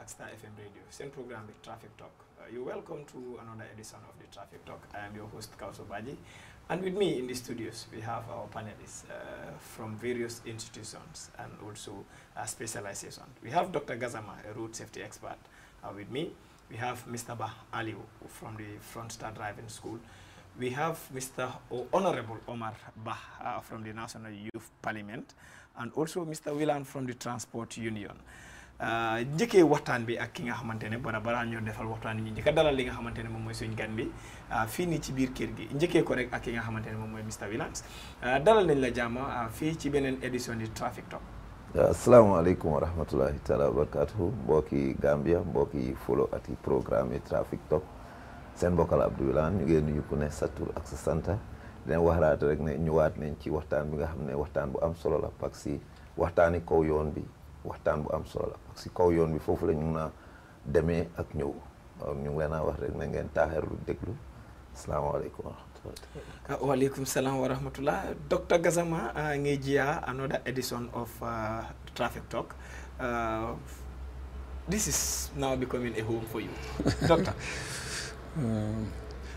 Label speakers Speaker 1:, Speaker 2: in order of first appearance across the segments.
Speaker 1: Star FM Radio, same program with Traffic Talk. You're welcome to another edition of the Traffic Talk. I am your host, Kauso Baji. And with me in the studios, we have our panelists from various institutions and also specialization. We have Dr. Gazama, a road safety expert, with me. We have Mr. Bah Aliu from the Front Star Driving School. We have Mr. Honorable Omar Bah from the National Youth Parliament, and also Mr. Willan from the Transport Union. Njëkkee waxtaan bi ak ki nga xamante ne bara ñoo defal waxtaan yi njëkk dalal li nga xamante ne moom mooy suñu gan bi fii nii ci biir kër gi njëkkee ko rek ak ki nga xamante ne moom mooy Mr. Wilans dalal nañ la jàmm fii ci beneen édition di Traffic Talk.
Speaker 2: Asalaamaaleykum wa rahmatullahi taala wa barakatuhu mbokki Gambia mbokki follow ati programme yi Traffic Talk seen mbokkal Abdou Wilane ñu ngi nuyu ku ne sa tur ak sa santa dina waxaat rek ne ñëwaat nañ ci waxtaan bi nga xam ne waxtaan bu am solo la parce que waxtaani kaw yoon bi waxtaan bu am solo la parce que kaw yoon bi foofu lañ mun a demee ak ñëw ñu ngi leen a wax rek ne ngeen taaxeerlu déglu asalaamaaleykum wa rahmatullah.
Speaker 1: Walaikum salam wa rahmatullah. Dr. Gazama ngejia another edition of Traffic Talk. This is now becoming a home for you, Doctor.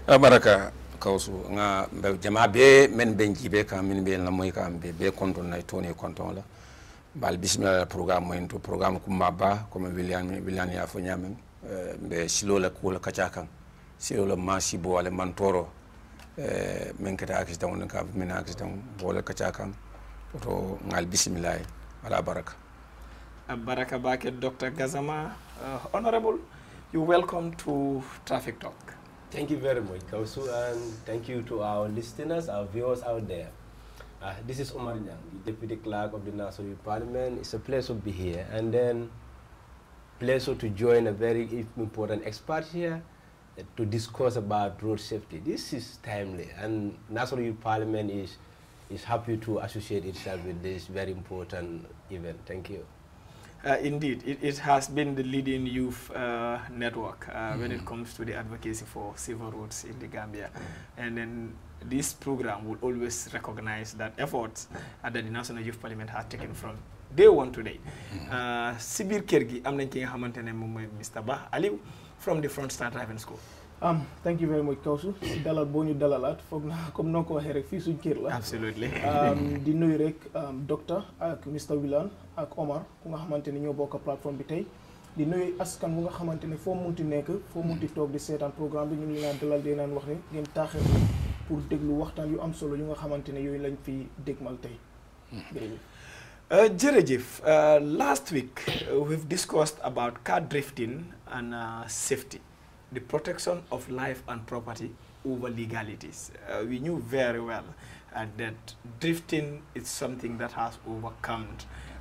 Speaker 3: Baraka Kausu nga jama be men benji be ka min be la moy ka be konton na toni konton la. Bal bismillah programme mo into programme kumaba comme William ya fo nyamen be silo la ko la kachakan silo la masibo wala mantoro men kata accident won ka men accident wala kachakan to ngal bismillah wala baraka
Speaker 1: baraka bake Dr. Gazama. Honorable, you welcome to Traffic Talk.
Speaker 4: Thank you very much, Kausu, and thank you to our listeners, our viewers out there. This is Omar Nyang, the Deputy Clerk of the National Youth Parliament. It's a pleasure to be here, and then pleasure to join a very important expert here to discuss about road safety. This is timely, and National Youth Parliament is happy to associate itself with this very important event. Thank you.
Speaker 1: Indeed, it has been the leading youth network when it comes to the advocacy for civil roads in the Gambia. And then this program will always recognize that efforts that the National Youth Parliament has taken from day one today. Sibir Kergi, am nañ ki nga xamante ne moom mooy Mr. Bah Aliu from the Front Star Driving School.
Speaker 5: Thank you very much, Kausu. Si dalal boo ñu dalalaat foog na comme noo ko waxee rek fii suñ kër la.
Speaker 1: Absolutely.
Speaker 5: Di nuyu rek docteur ak Mr. Wilane ak Omar ku nga xamante ne ñoo bokk plateforme bi tey. Di nuyu askan bu nga xamante ne foo munti nekk foo munti toog di seetaan programme bi ñu ngi leen dalal di naan wax ne ngeen taaxee pour déglu waxtaan yu am solo yu nga xamante ne yooyu lañ fi dégmal tey.
Speaker 1: Jërëjëf. Last week we've discussed about car drifting and safety. The protection of life and property over legalities. We knew very well that drifting is something that has overcome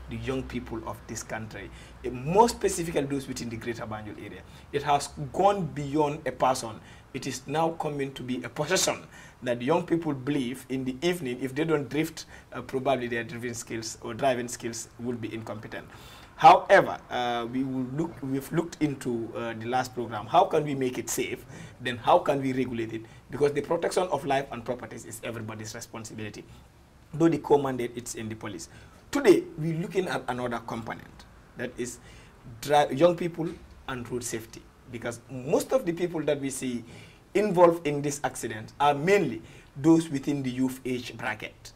Speaker 1: the young people of this country, more specifically those within the Greater Banjul area. It has gone beyond a person. It is now coming to be a possession that young people believe in the evening, if they don't drift, probably their driving skills will be incompetent. However, we've looked into the last program. How can we make it safe? Then how can we regulate it? Because the protection of life and properties is everybody's responsibility. Though the core mandate it's in the police. Today, we're looking at another component, that is young people and road safety. Because most of the people that we see involved in this accident are mainly those within the youth age bracket.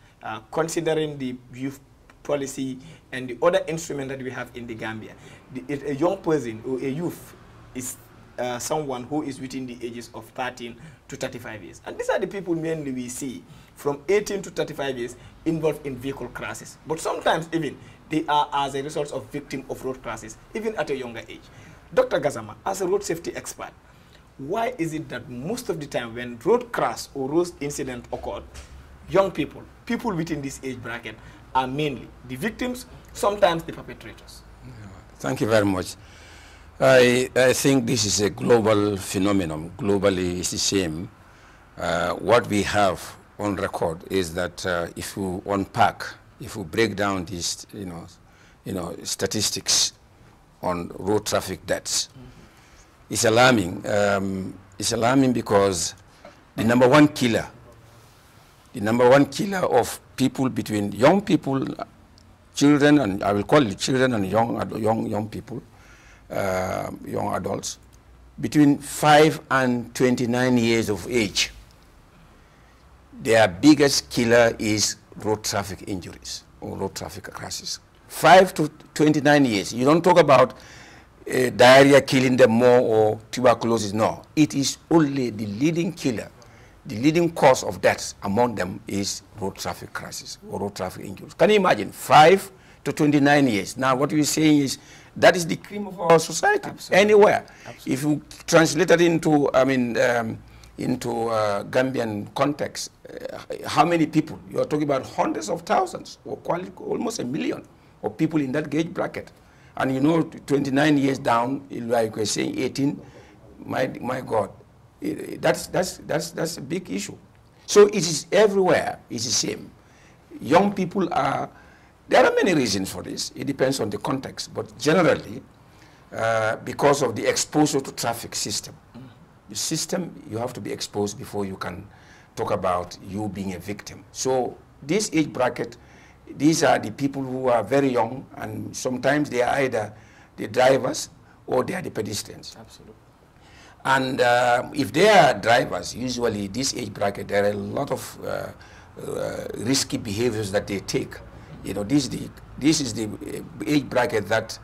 Speaker 1: Considering the youth policy and the other instrument that we have in the Gambia, a young person or a youth is someone who is within the ages of 13 to 35 years. And these are the people mainly we see from 18 to 35 years involved in vehicle crashes. But sometimes even they are as a result of victim of road crashes, even at a younger age. Dr. Gazama, as a road safety expert, why is it that most of the time when road crash or road incident occurred, young people, people within this age bracket, are mainly the victims, sometimes the perpetrators?
Speaker 3: Thank you very much. I think this is a global phenomenon. Globally, it's the same. What we have on record is that if you unpack, if you break down these, statistics on road traffic deaths, it's alarming. It's alarming because the number one killer of people between young people, children, and I will call it children and young people, young adults, between 5 and 29 years of age, their biggest killer is road traffic injuries or road traffic crashes. 5 to 29 years. You don't talk about diarrhea killing them more or tuberculosis. No, it is only the leading killer. The leading cause of death among them is road traffic crashes or road traffic injuries. Can you imagine? 5 to 29 years. Now, what you're saying is that is the cream of our society. Absolutely. Anywhere. Absolutely. If you translate it into, into Gambian context, how many people? You're talking about hundreds of thousands or almost 1 million of people in that age bracket. And you know, 29 years down, like we're saying 18, my God. That's a big issue. So it is everywhere. It's the same. Young people are, there are many reasons for this. It depends on the context. But generally, because of the exposure to traffic system, the system, you have to be exposed before you can talk about you being a victim. So this age bracket, these are the people who are very young, and sometimes they are either the drivers or they are the pedestrians. Absolutely. And if they are drivers, usually this age bracket, there are a lot of risky behaviors that they take. You know, this is the age bracket that,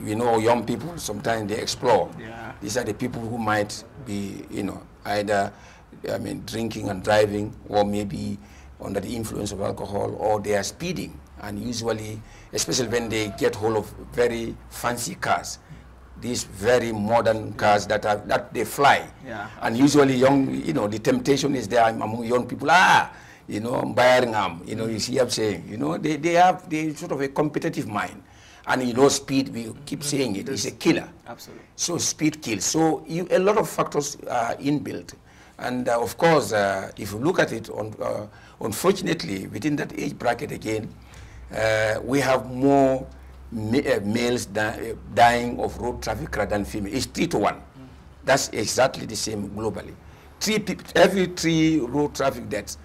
Speaker 3: you know, young people, sometimes they explore. Yeah. These are the people who might be, you know, either, drinking and driving, or maybe under the influence of alcohol, or they are speeding. And usually, especially when they get hold of very fancy cars, these very modern cars that they fly. Yeah. And usually young, you know, the temptation is there among young people, you know, Bayern, you know, you see I'm saying, you know, they have sort of a competitive mind. And you know, speed, we keep saying it, is a killer. Absolutely. So speed kills. So a lot of factors are inbuilt. And of course, if you look at it, unfortunately, within that age bracket again, we have more males dying of road traffic rather than females. It's 3 to 1. That's exactly the same globally. Every 3 road traffic deaths,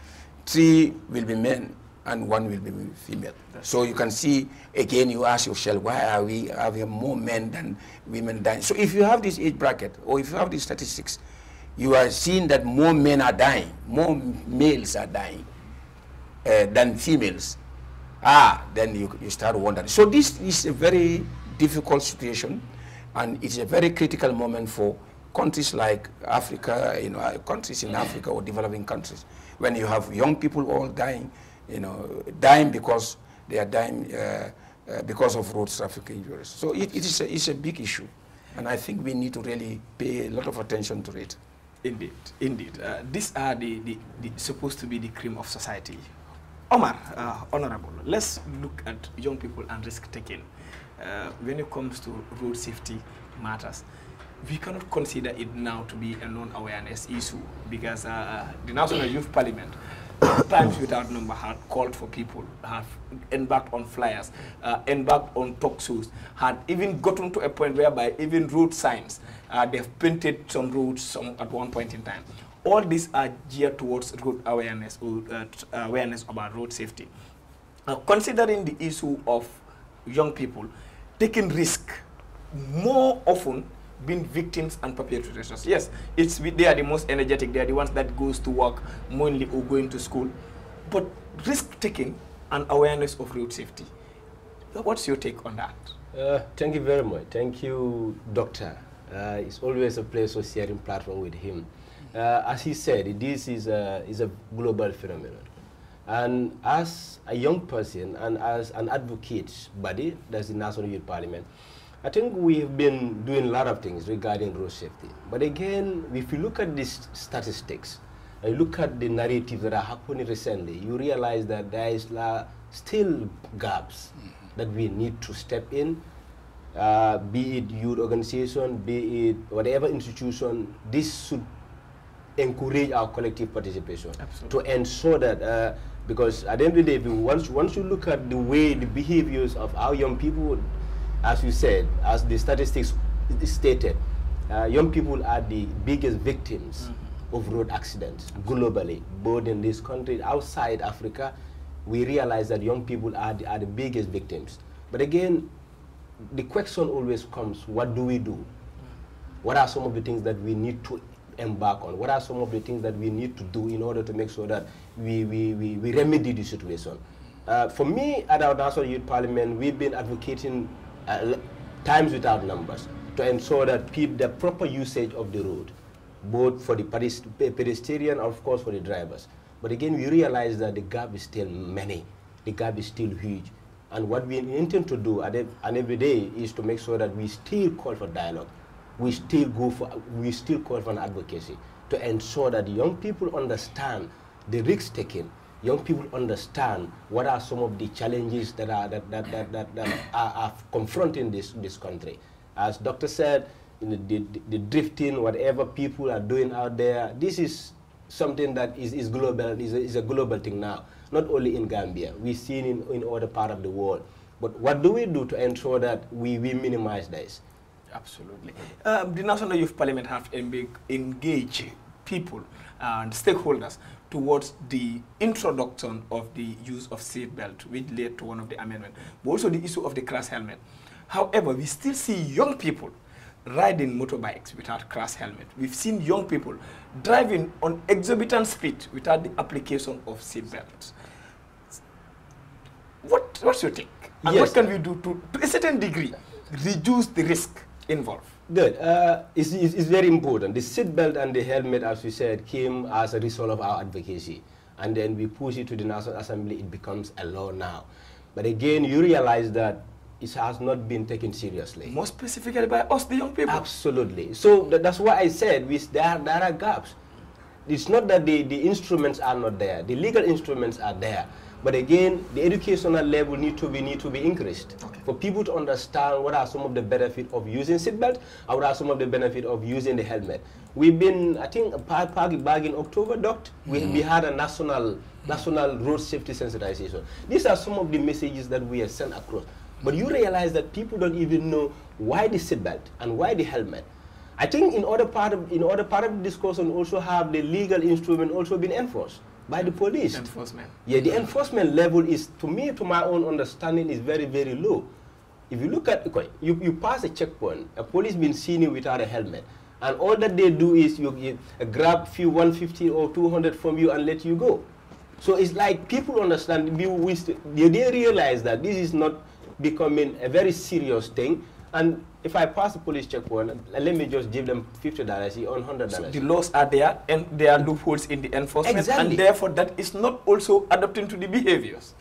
Speaker 3: 3 will be men and 1 will be female. So you can see, again, you ask yourself, why are we having more men than women dying? So if you have this age bracket, or if you have these statistics, you are seeing that more men are dying, more males are dying than females. Then you start wondering. So this is a very difficult situation, and it's a very critical moment for countries like Africa, you know, countries in Africa or developing countries, when you have young people all dying, you know, dying because they are dying because of road traffic injuries. So it's a big issue, and I think we need to really pay a lot of attention to it.
Speaker 1: Indeed, indeed. These are the supposed to be the cream of society. Omar, Honorable, let's look at young people and risk-taking. When it comes to road safety matters, we cannot consider it now to be a non-awareness issue, because the National Youth Parliament, times without number, had called for people, have embarked on flyers, embarked on talk shows, had even gotten to a point whereby even road signs, they've painted some roads at one point in time. All these are geared towards road awareness, or awareness about road safety. Considering the issue of young people taking risk, more often being victims and perpetrators. Yes, they are the most energetic, they are the ones that goes to work mainly or going to school. But risk-taking and awareness of road safety, what's your take on that?
Speaker 4: Thank you very much. Thank you, Doctor. It's always a pleasure sharing platform with him. As he said, this is a global phenomenon. And as a young person and as an advocate body, that's the National Youth Parliament, I think we've been doing a lot of things regarding road safety. But again, if you look at these statistics, and look at the narratives that are happening recently, you realize that there is still gaps that we need to step in, be it youth organization, be it whatever institution. This should encourage our collective participation. Absolutely. To ensure that, because at the end of the day, once you look at the way, the behaviors of our young people, as you said, as the statistics stated, young people are the biggest victims of road accidents globally, both in this country, outside Africa. We realize that young people are the biggest victims. But again, the question always comes, what do we do? What are some of the things that we need to embark on? What are some of the things that we need to do in order to make sure that we remedy the situation? For me, at our National Youth Parliament, we've been advocating times without numbers to ensure that the proper usage of the road, both for the pedestrian and of course for the drivers. But again, we realize that the gap is still many. The gap is still huge. And what we intend to do every day is to make sure that we still call for dialogue. We still call for an advocacy to ensure that young people understand the risk taking. Young people understand what are some of the challenges that are confronting this country. As Doctor said, the drifting, whatever people are doing out there, this is something that is global, is a global thing now, not only in Gambia. We've seen in other part of the world. But what do we do to ensure that we minimize this?
Speaker 1: Absolutely. The National Youth Parliament have engaged people and stakeholders towards the introduction of the use of seatbelt, which led to one of the amendments, but also the issue of the crash helmet. However, we still see young people riding motorbikes without crash helmet. We've seen young people driving on exorbitant speed without the application of seatbelts. What's your take? And
Speaker 4: yes.
Speaker 1: What can we do to a certain degree, reduce the risk involved?
Speaker 4: Good. It's very important. The seatbelt and the helmet, as we said, came as a result of our advocacy. And then we push it to the National Assembly, it becomes a law now. But again, you realize that it has not been taken seriously.
Speaker 1: More specifically by us, the young people.
Speaker 4: Absolutely. So that's why I said there are gaps. It's not that the instruments are not there. The legal instruments are there. But again, the educational level need to be increased for people to understand what are some of the benefits of using seatbelt and what are some of the benefits of using the helmet. We've been, I think, back in October, Doc, we had a national road safety sensitization. These are some of the messages that we have sent across. But you realize that people don't even know why the seatbelt and why the helmet. I think in order part of the discussion also have the legal instrument also been enforced by the police.
Speaker 1: Enforcement.
Speaker 4: Yeah, the enforcement level is, to my own understanding, is very, very low. If you look at, you pass a checkpoint, a police been seen you without a helmet, and all that they do is you grab few 150 or 200 from you and let you go. So it's like people understand, they realize that this is not becoming a very serious thing. And if I pass the police checkpoint, let me just give them $50 or $100.
Speaker 1: So the laws are there, and there are loopholes in the enforcement,
Speaker 4: exactly.
Speaker 1: And therefore that is not also adapting to the behaviors.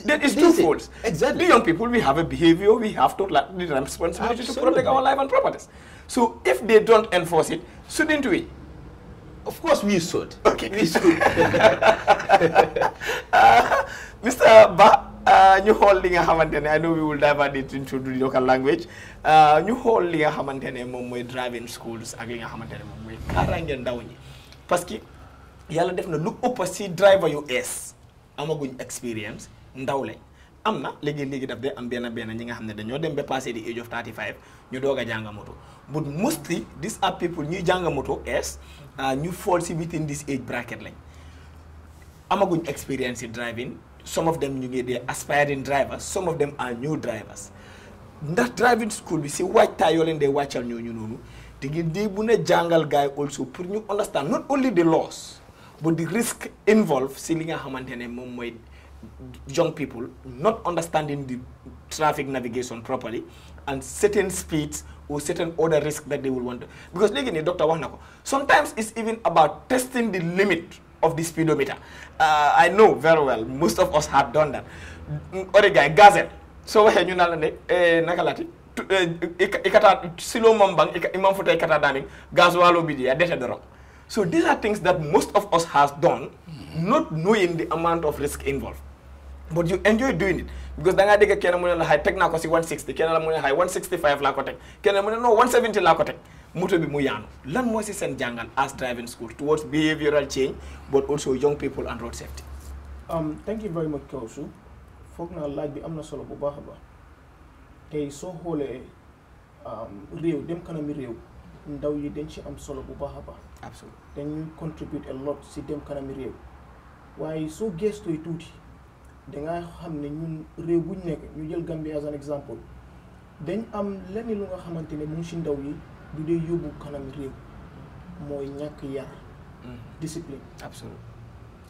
Speaker 1: There is two folds.
Speaker 4: Exactly.
Speaker 1: The young people, we have a behavior, we have to like the responsibility
Speaker 4: Absolutely.
Speaker 1: to protect our life and properties. So if they don't enforce it, shouldn't we?
Speaker 4: Of course we should.
Speaker 1: Okay.
Speaker 4: We should.
Speaker 1: Mr. Ba, ñu xool li nga xamantene, I know we will divert it into the local language. Ñu xool li nga xamantene moom mooy driving schools ak li nga xamantene moom mooy kaaraange ndaw ñi. Parce que yàlla def na lu ëpp si driver yu ees amaguñ experience ndaw lañ. Am na léegi daf dee am benn ñi nga xam ne dañoo dem ba passé the age of 35 ñu doog a jàng moto. But mostly these are people ñuy jàng moto ees ñu fall si within this age bracket lañ. Amaguñ experience in driving. Some of them they aspiring drivers, some of them are new drivers. That driving school we see white tie they watch al ñu they bu ne jangal guy also pour ñu understand not only the laws but the risk involved si li nga xamantene mom moy young people not understanding the traffic navigation properly and certain speeds or certain other risk that they will want to, because legi ni doctor wax nako sometimes it's even about testing the limit of the speedometer. I know very well, most of us have done that. Orega, gazette. So when you know, nakalati, ikata silo mambang, imam futa ikata daming, gazwalo bidi, adete the wrong. So these are things that most of us has done, not knowing the amount of risk involved. But you enjoy doing it because danga dega kena mo na high tech na ko si 160, kena mo na high 165 la ko tek, kena mo na no 170 la ko tek. Moto bi mu yaanu lan moo si seen jàngal as driving school towards behavioral change but also young people and road safety.
Speaker 5: Thank you very much Kawsu. Foog naa laaj bi am na solo bu baax a baax tey soo xoolee réew dem kanami réew ndaw yi dañ ci am solo bu baax a baax.
Speaker 1: Absolutely.
Speaker 5: dañuy contribute a lot si dem kanami réew waaye soo gëstoo tuuti dangaa xam ne ñun réew buñ nekk ñu jël Gambia as an example dañ am lenn lu nga xamante ne mu ngi si ndaw yi du dee yóbbu kanam réew mooy ñàkk yar discipline
Speaker 1: absolument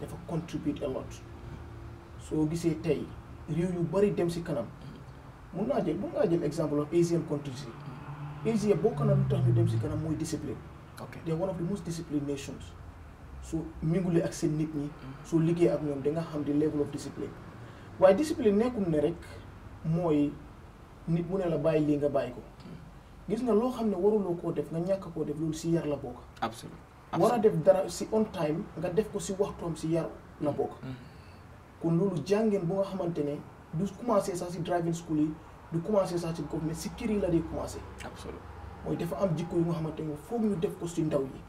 Speaker 5: dafa contribute a lot soo gisee tey réew yu bari dem si kanam mun ngaa jël exemple of Asian countries yi Asia bokk na lu tax ñu dem si kanam mooy discipline they are one of the most disciplined nations so mingule ak seen nit ñi soo liggéey ak ñoom da nga xam di level of discipline waaye discipline nekkul ne rek mooy nit mu ne la bàyyi lii nga bàyyi ko gis nga loo xam ne waruloo koo def nga ñàkk koo def loolu si yar la bokk
Speaker 1: absolument
Speaker 5: war a def dara si on time nga def ko si waxtoom si yar la bokk kon loolu jàngeen bu nga xamante ne du commencé sax si driving school yi du commencé sax si government si kër yi la dee commencé
Speaker 1: absolument
Speaker 5: mooy dafa am jikko yu nga xamante ne foog ñu def ko si ndaw yi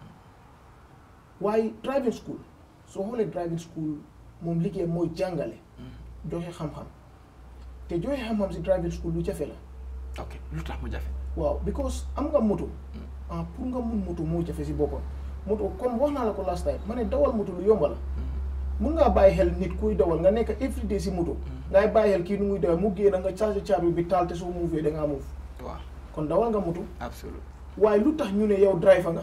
Speaker 5: waaye driving school soo xoolee driving school moom liggéey mooy jàngale joxe xam-xam te joxe xam-xam si driving school lu jafe la
Speaker 1: ok lu tax mu jafe
Speaker 5: waaw because am nga moto pour nga mun moto moo jafe si boppam moto comme wax naa la ko last time ma ne dawal moto lu yomba la mun ngaa bàyyi xel nit kuy dawal nga nekk everyday si moto ngay bàyyi xel kii nu muy dawal mu génn nga chargé caabi bi taal te soo muufee da ngaa muuf
Speaker 1: waaw
Speaker 5: kon dawal nga moto
Speaker 1: absolument
Speaker 5: waaye lu tax ñu ne yow driver nga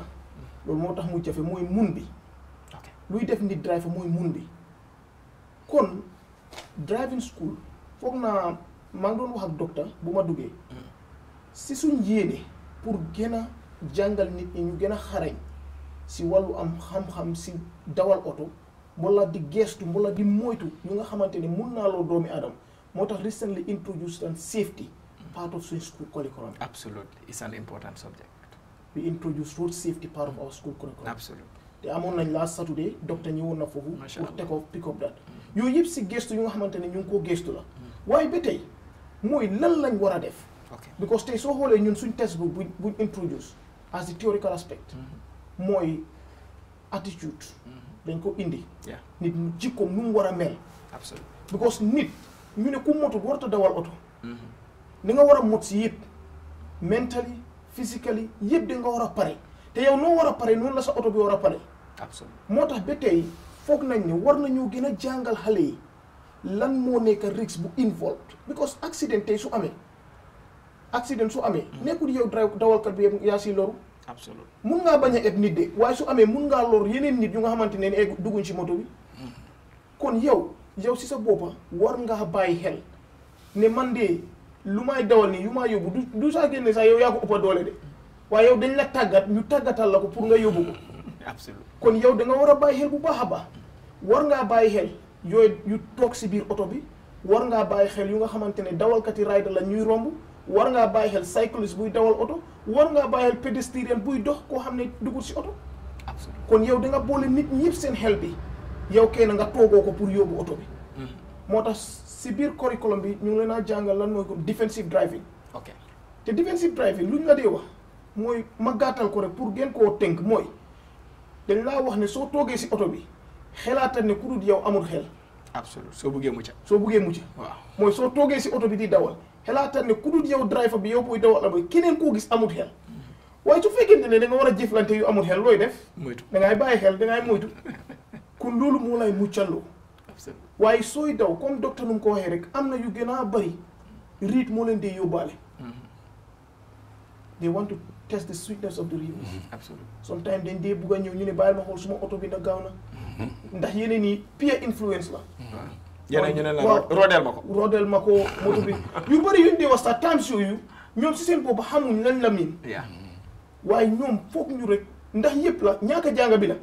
Speaker 5: loolu moo tax mu jafe mooy mun bi
Speaker 1: ok
Speaker 5: luy def nit driver mooy mun bi kon driving school foog naa maa ngi doon wax ak docteur bu ma duggee si suñ yéene pour gën a jàngal nit ñi ñu gën a xarañ si wàllu am xam-xam si dawal oto wala di gestu wala di moytu yu nga xamante ne mun naa loo doomi adam moo tax recently introduced and safety part of suñ school curriculum.
Speaker 1: absolutely it's an important subject.
Speaker 5: we introduced road safety part of our school curriculum.
Speaker 1: absolutely
Speaker 5: te amoon nañ last Saturday docteur ñëwoon na foofu
Speaker 1: Masha
Speaker 5: pour
Speaker 1: Allah.
Speaker 5: take off pick up that yooyu yëpp si gestu yu nga xamante ne ñu ngi koo gestu la waaye ba tey mooy lan lañ war a def
Speaker 1: ok
Speaker 5: because tey soo xoolee ñun suñ test book buñ introduce as the theoretical aspect mooy attitude dañ ko indi
Speaker 1: yeah
Speaker 5: nit jikkoom nu mu war a mel
Speaker 1: absolutely
Speaker 5: because nit ñu ne ku motut warta dawal oto ni nga war a mot si yëpp mentally physically yëpp da nga war a pare te yow noo war a pare noonu la sa oto bi war a pare
Speaker 1: absolutely
Speaker 5: moo tax ba tey foog nañ ne war nañoo gën a jàngal xale yi lan moo nekk risque bu involved because accident tey su amee nekkul yow dawalkat bi yaa si loru
Speaker 1: absolutely
Speaker 5: mun ngaa bañ a eb nit de waaye su amee mun ngaa lor yeneen nit yu nga xamante ne egg dugguñ si moto bi kon yow si sa boppa war ngaa bàyyi xel ne man de lu may dawal nii yu maa yóbbu du saa génne sax yow yaa ko ëppa doole de waaye yow dañ la tàggat ñu tàggatal la ko pour nga yóbbu ko
Speaker 1: absolutely
Speaker 5: kon yow da nga war a bàyyi xel bu baax a baax war ngaa bàyyi xel yooyu yu toog si biir oto bi war ngaa bàyyi xel yu nga xamante ne dawalkati rider la ñuy romb war ngaa bàyyi xel cycliste buy dawal oto war ngaa bàyyi xel pédestrian buy dox koo xam ne dugul si oto
Speaker 1: absolutely
Speaker 5: kon yow da nga boole nit ñi yëpp seen xel bi yow kenn nga toogoo ko pour yóbbu oto bi moo tax si biir curriculum bi ñu ngi leen a jàngal lan mooy ko defensive driving
Speaker 1: ok
Speaker 5: te defensive driving lu ñu la dee wax mooy ma gàttal ko rek pour gën koo tënk mooy dañ laa wax ne soo toogee si oto bi xelaatal ne ku dul yow amul xel
Speaker 1: absolutely soo bëggee mucc
Speaker 5: soo buggee mucc
Speaker 1: waaw
Speaker 5: mooy soo toogee si oto bi di dawal xelaatal ne ku dul yow driver bi yow booy dawal amul keneen koo gis amul xel waaye su fekkente ne da nga war a jëflante yu amul xel looy def
Speaker 1: moytu
Speaker 5: da ngay bàyyi xel da ngay moytu kon loolu moo lay muccalloo
Speaker 1: absolutely
Speaker 5: waaye sooy daw comme docteur nu mu ko waxee rek am na yu gën a bari riit moo leen dee yóbbaale they want to test the sweetness of the river
Speaker 1: absolutely
Speaker 5: sometimes dañ dee bugg a ñëw ñu ne bàyyi ma xool suma oto bi na gaaw na ndax yeneen yi peer influence la
Speaker 1: yeneen ñu ne la
Speaker 5: waaw.
Speaker 1: roodeel ma ko
Speaker 5: roodeel ma ko moto bi yu bëri yuñ dee wax sax times yooyu ñoom si seen bopp xamuñ lañ la miin
Speaker 1: yeah
Speaker 5: waaye ñoom foog ñu rek ndax yëpp la ñaaka jàng bi la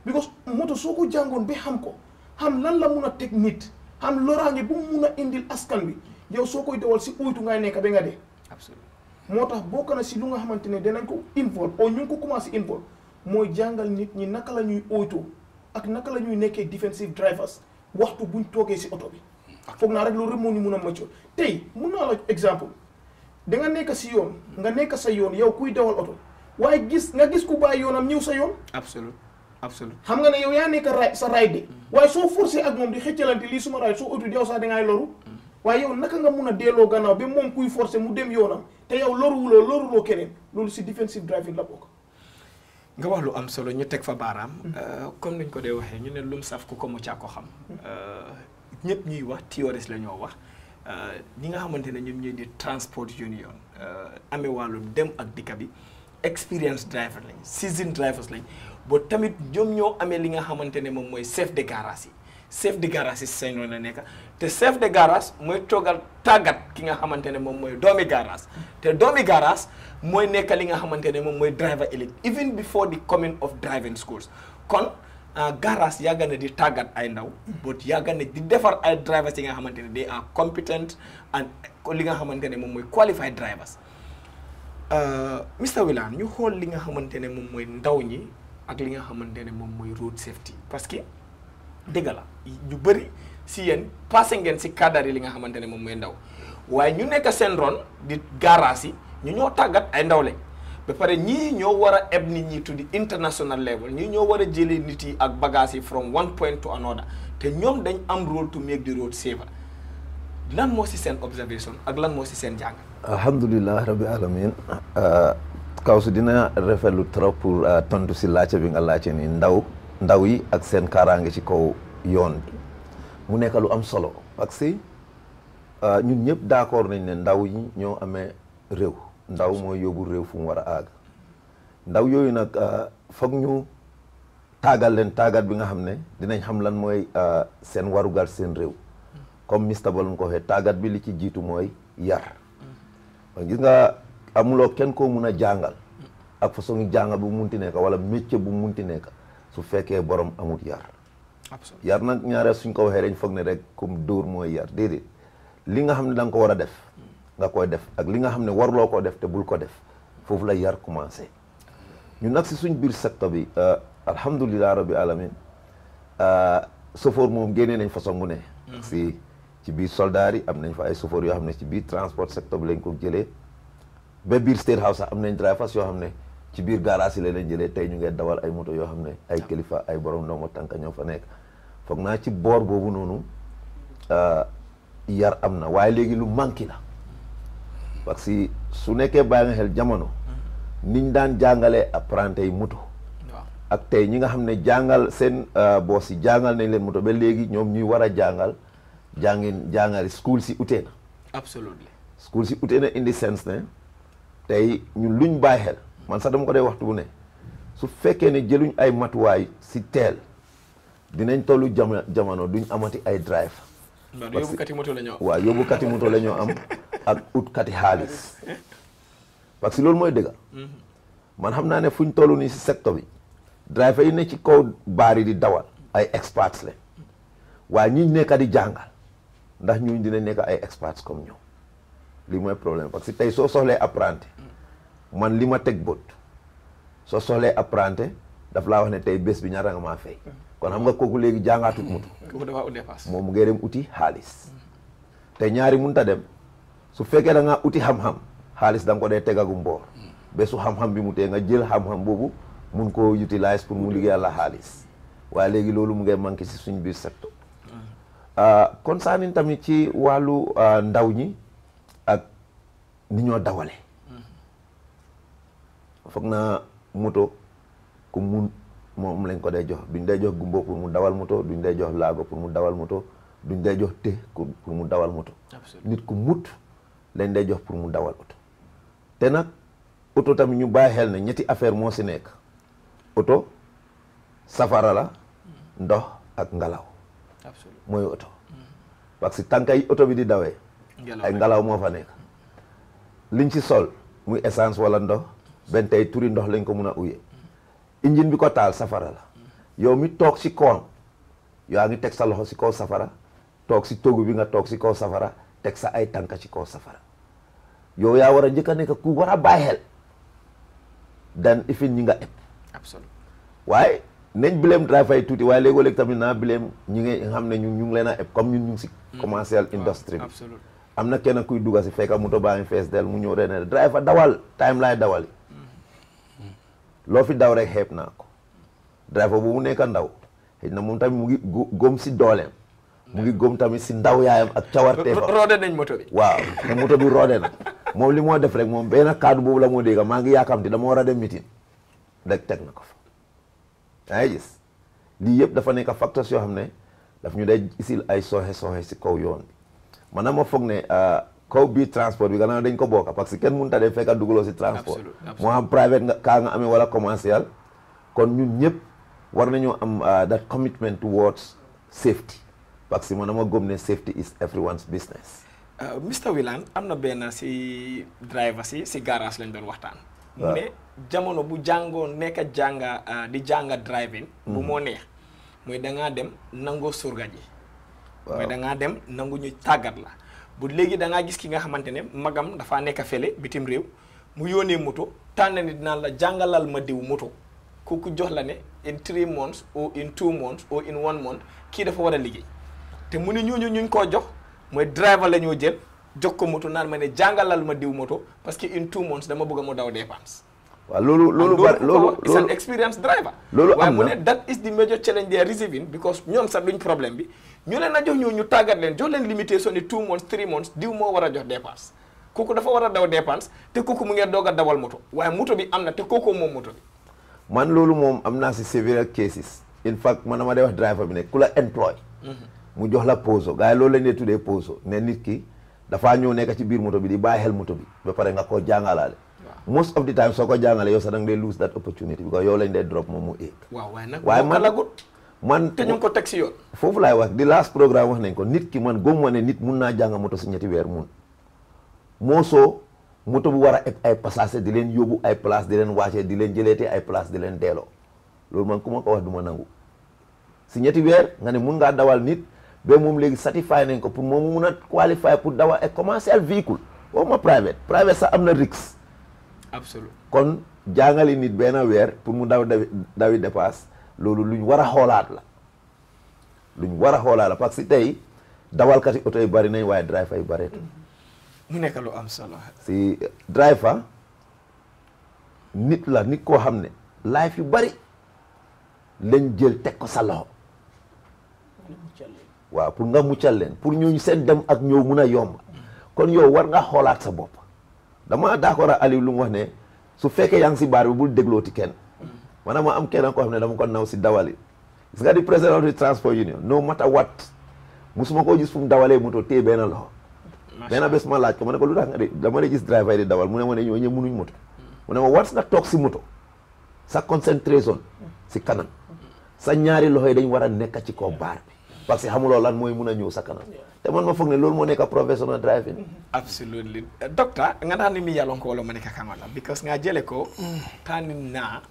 Speaker 5: because moto soo ko jàngoon ba xam ko xam lan la mun a teg nit xam loraange bu mu mun a indil askan wi yow soo koy dawal si uytu ngay nekk ba nga dee
Speaker 1: absolutely
Speaker 5: moo tax bokk na si lu nga xamante ne danañ ko involve o ñu ngi ko commencé involve mooy jàngal nit ñi naka la ñuy oytoo ak naka la ñuy nekkee defensive drivers waxtu buñ toogee si oto bi foog naa rek loolu rek moo ñu mun a mëccoo tey mun naa la exemple da nga nekk si yoon nga nekk sa yoon yow kuy dawal oto waaye nga gis ku bàyyi yoonam ñëw sa yoon
Speaker 1: absolutely absolutely
Speaker 5: xam nga ne yow yaa nekk sa ride waaye soo forcé ak moom di xëccalante lii suma ride soo oytu yow sax dangay loru waaye yow naka nga mun a delloo gannaaw ba moom kuy forcé mu dem yoonam te yow loruloo keneen loolu si defensive driving la bokk
Speaker 1: nga wax lu am solo ñu teg fa baaraam comme niñ ko dee waxee ñu ne lum saf ku ko mu caa ko xam ñëpp ñuy wax théories la ñoo wax ñi nga xamante ne ñoom ñooy di transport union amee wàllu dem ak dikka bi experience driver lañ seasoned drivers lañ boo tamit ñoom ñoo amee li nga xamante ne moom mooy chef de garage yi chef de garage yi seen yoon la nekk te chef de garage mooy toogal tàggat ki nga xamante ne moom mooy doomi garage te doomi garage mooy nekk li nga xamante ne moom mooy driver elite even before the coming of driving schools kon garage yàgg na di tàggat ay ndaw but yàgg na di defar ay drivers yi nga xamante ne they are competent and li nga xamante ne moom mooy qualified drivers Mr Wilane ñu xool li nga xamante ne moom mooy ndaw ñi ak li nga xamante ne moom mooy road safety parce que dëgg la ñu bëri si yéen passé ngeen si cadre yi li nga xamante ne moom mooy ndaw waaye ñu nekk seen ron di garage yi ñu ñoo tàggat ay ndaw lañ ba pare ñii ñoo war a eb nit ñi to the international level ñii ñoo war a jëlee nit yi ak bagages yi from one point to another te ñoom dañ am role to make the road safer lan moo si seen observation ak lan moo si seen jàng.
Speaker 2: alhamdulilah rabbi alamin Kawsu dina rafetlu trop pour tontu si laajte bi nga laajte ni ndaw yi ak seen kaaraange ci kaw yoon bi mu nekk lu am solo parce que ñun ñëpp d'accord nañ ne ndaw yi ñoo amee réew ndaw mooy yóbbu réew fu mu war a àgg ndaw yooyu nag foog ñu tàggal leen tàggat bi nga xam ne dinañ xam lan mooy seen warugal seen réew comme Mr Bal ko waxee tàggat bi li ci jiitu mooy yar gis nga amuloo kenn koo mun a jàngal ak façon jàngal bu munti nekk wala métier bu munti nekk su fekkee borom amut yar yar nag ñaareel suñ ko waxee dañ foog ne rek comme dóor mooy yar déedéet li nga xam ne da nga ko war a def nga koy def ak li nga xam ne warloo koo def te bul ko def foofu la yar commencé ñun nag si suñ biir secteur bi alhamdulilah rabbi alamin chauffeur moom génnee nañ façon bu ne si ci biir soldats yi am nañ fa ay chauffeur yoo xam ne ci biir transport secteur bi lañ ko jëlee ba biir state house sax am nañ drivers yoo xam ne ci biir garage yi la leen jëlee tey ñu ngi dawal ay moto yoo xam ne ay kilifa ay borom ndombo tànk ñoo fa nekk foog naa ci boor boobu noonu yar am na waaye léegi lu manqué la parce que su nekkee bàyyi nga xel jamono niñ daan jàngalee apprenti yi moto ak tey ñi nga xam ne jàngal seen boss yi jàngal nañ leen moto ba léegi ñoom ñuy war a jàngali school si utee na
Speaker 1: absolutely
Speaker 2: school si utee na indi sense ne tey ñun luñ bàyyi xel man sax dama ko dee waxtu bu ne su fekkee ne jëluñ ay matuwaay si teel dinañ tollu jamono duñ amati ay drive
Speaker 1: yóbbukati moto la ñoo am
Speaker 2: waaw yóbbukati moto la ñoo am ak utkati xaalis parce que loolu mooy dëgg man xam naa ne fuñ toll nii si secteur bi driver yi ne ci kaw baari di dawal ay experts la waaye ñi nekk di jàngal ndax ñuñ dina nekk ay experts comme ñoom lii mooy problème parce que tey soo soxlee apprenti man li ma teg bët soo soxlee apprenti daf laa wax ne tey bés bi ñaata nga maa fay kon xam nga kooku léegi jàngaatut moto moom mu ngi dem uti xaalis te ñaari munta dem su fekkee da nga uti xam-xam xaalis da nga ko dee tegagu mboor bésu xam-xam bi mu tee nga jël xam-xam boobu mun koo utiliser pour mu liggéeyal la xaalis waaye léegi loolu mu ngay manqué si suñ biir secteur kon saa ni tamit ci wàllu ndaw ñi ak ni ñoo dawale foog naa moto ku mun moom lañ ko dee jox duñ dee jox gumbo pour mu dawal moto duñ dee jox laago pour mu dawal moto duñ dee jox té pour mu dawal moto nit ku mut lañ dee jox pour mu dawal oto te nag oto tamit ñu bàyyi xel ne ñetti affaire moo si nekk oto safara la ndox ak ngelaw mooy oto parce que tànka yi oto bi di dawee ay ngelaw moo fa nekk liñ ci sol muy essence wala ndox benn tey turi ndox lañ ko mun a uyee engine bi ko taal safara la yow mi toog si kawam yaa ngi teg sa loxo si kaw safara toog si toogu bi nga toog si kaw safara teg sa ay tànka ci kaw safara yow yaa war a njëkk a nekk ku war a bàyyi xel dan ifin ñi nga ëpp waaye nañ bileem driver yi tuuti waaye léegoo-léeg tamit naa bileem ñi nga xam ne ñu ngi leen a ëpp comme ñun ñu ngi si commercial industry bi am na kenn kuy dugga si fekka moto baa ngi fees del mu ñëw rek ne driver dawal time laay dawali loo fi daw rek xeeb naa ko driver bu mu nekk ndaw xëy na moom tamit mu ngi góom si dooleem mu ngi góom tamit si ndaw yaayam ak cawarte fa
Speaker 1: roode nañ moto bi
Speaker 2: waaw te moto bi roode na moom li moo def rek moom benn kaddu boobu la moo dégga maa ngi yaakamti dama war a dem meeting rek teg na ko fa yaa ngi gis lii yëpp dafa nekk facteurs yoo xam ne daf ñu day isil ay sooxe si kaw yoon bi man dama foog ne kaw bii transport bi gannaaw dañ ko bokk parce que kenn mënut a def fekk dugaloo si transport moo xam private nga kaa nga amee wala commercial kon ñun ñëpp war nañoo am that commitment towards safety parce que man dama gëm ne safety is everyone's business.
Speaker 1: Mr Wilane am na benn si driver si garage lañ doon waxtaan. mu ne jamono bu jàngoon nekk di jànga driving. bu moo neex mooy da ngaa dem nangoo surga ji. mooy da ngaa dem nangu ñu tàggat la. bu léegi da ngaa gis ki nga xamante ne magam dafaa nekk fele bitim réew mu yónnee moto tànn ni dinaan la jàngalal ma diw moto kooku jox la ne in 3 months or in 2 months or in 1 month kii dafa war a liggéey te mu ne ñooñu ñuñ koo jox mooy driver la ñoo jël jox ko moto naan ma ne jàngalal ma diw moto parce que in 2 months dama bëgg mu daw dépense.
Speaker 2: waaw loolu
Speaker 1: is an experienced driver.
Speaker 2: loolu am na
Speaker 1: waaye mu ne that is the major challenge they are receiving because ñoom sax duñ problème bi ñu leen a jox ñu tàggat leen jox leen limitation ni 2 months 3 months diw moo war a jox dépense kooku dafa war a daw dépense te kooku mu ngeen doog a dawal moto waaye moto bi am na te kooku moom moto bi.
Speaker 2: man loolu moom am naa si several cases in fact man dama dee wax driver bi ne ku la employ mu jox la poso gars yi loolu lañ dee tuddee poso ne nit ki dafaa ñëw nekk ci biir moto bi di bàyyi xel moto bi ba pare nga koo jàngalaale. most of the time soo ko jàngalee yow sax da nga dee lose that opportunity because yow lañ dee drop moom mu éeg.
Speaker 1: waaye
Speaker 2: man
Speaker 1: te ñu ngi ko teg si yoon.
Speaker 2: foofu laay wax di last programme wax nañ ko nit ki man góob ma ne nit mun naa jàng moto si 2 weer moo soo moto bu war a eb ay passager di leen yóbbu ay place di leen wàccee di leen jëleetee ay place di leen deeloo loolu man ku ma ko wax du ma nangu si 2 weer nga ne mun ngaa dawal nit ba moom léegi certifié nañ ko pour moom mu mun a qualifié pour dawal ay commercial véhicule waxuma private sax am na risque.
Speaker 1: absolument
Speaker 2: kon jàngali nit benn weer pour mu dawi dépasse loolu luñ war a xoolaat la parce que tey dawalkati oto yi bari nañ waaye driver yi bareetu
Speaker 1: mu nekk lu am solo.
Speaker 2: si driver nit koo xam ne life yu bari lañ jël teg ko sa loxo waaw pour nga muccal leen pour ñooñu seen dem ak ñëw mun a yomb kon yow war nga xoolaat sa bopp dama d'accord ak Aliou lu mu wax ne su fekkee yaa ngi si baar bi bul déglooti kenn maanaam ma am kenn koo xam ne dama ko naw si dawali gis nga di président of the transport union no matter what musuma koo gis fu mu dawalee moto téye benn loxo benn bés ma laaj ko ma ne ko lu tax nga de dama de gis driver yi di dawal mu ne ma ne ñoo ñëw munuñ moto mu ne ma wars nga toog si moto sa concentration si kanam sa ñaari loxo yi dañ war a nekk ci kaw baar bi parce que xamuloo lan mooy mun a ñëw sa kanam te man ma foog ne loolu moo nekk professional driving.
Speaker 1: absolutely doctor nga tani mi yalon ko wala manika kangola because nga jele ko tani na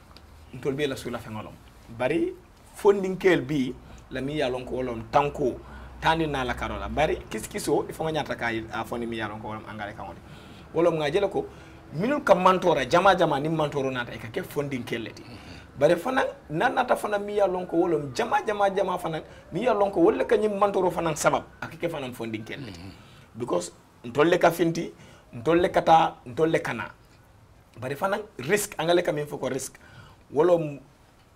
Speaker 1: ntol be la sula fengolom bari fondinkel bi la mi yalon ko wala tanko tani na la karola bari kiskiso ifo nga nyata kay fondi mi yalon ko wala angale kangoli wala nga jele ko minul ka mantora jama ni mantoro nata e ka ke fondinkel leti bare fanan nanata fanan mi yalon ko wolom jama fanan mi yalon ko wolle kanyim mantoro fanan sabab akike fanan fondin kelle because ntolle ka finti ntolle kata ntolle kana bare fanan risk angale kam foko risk wolom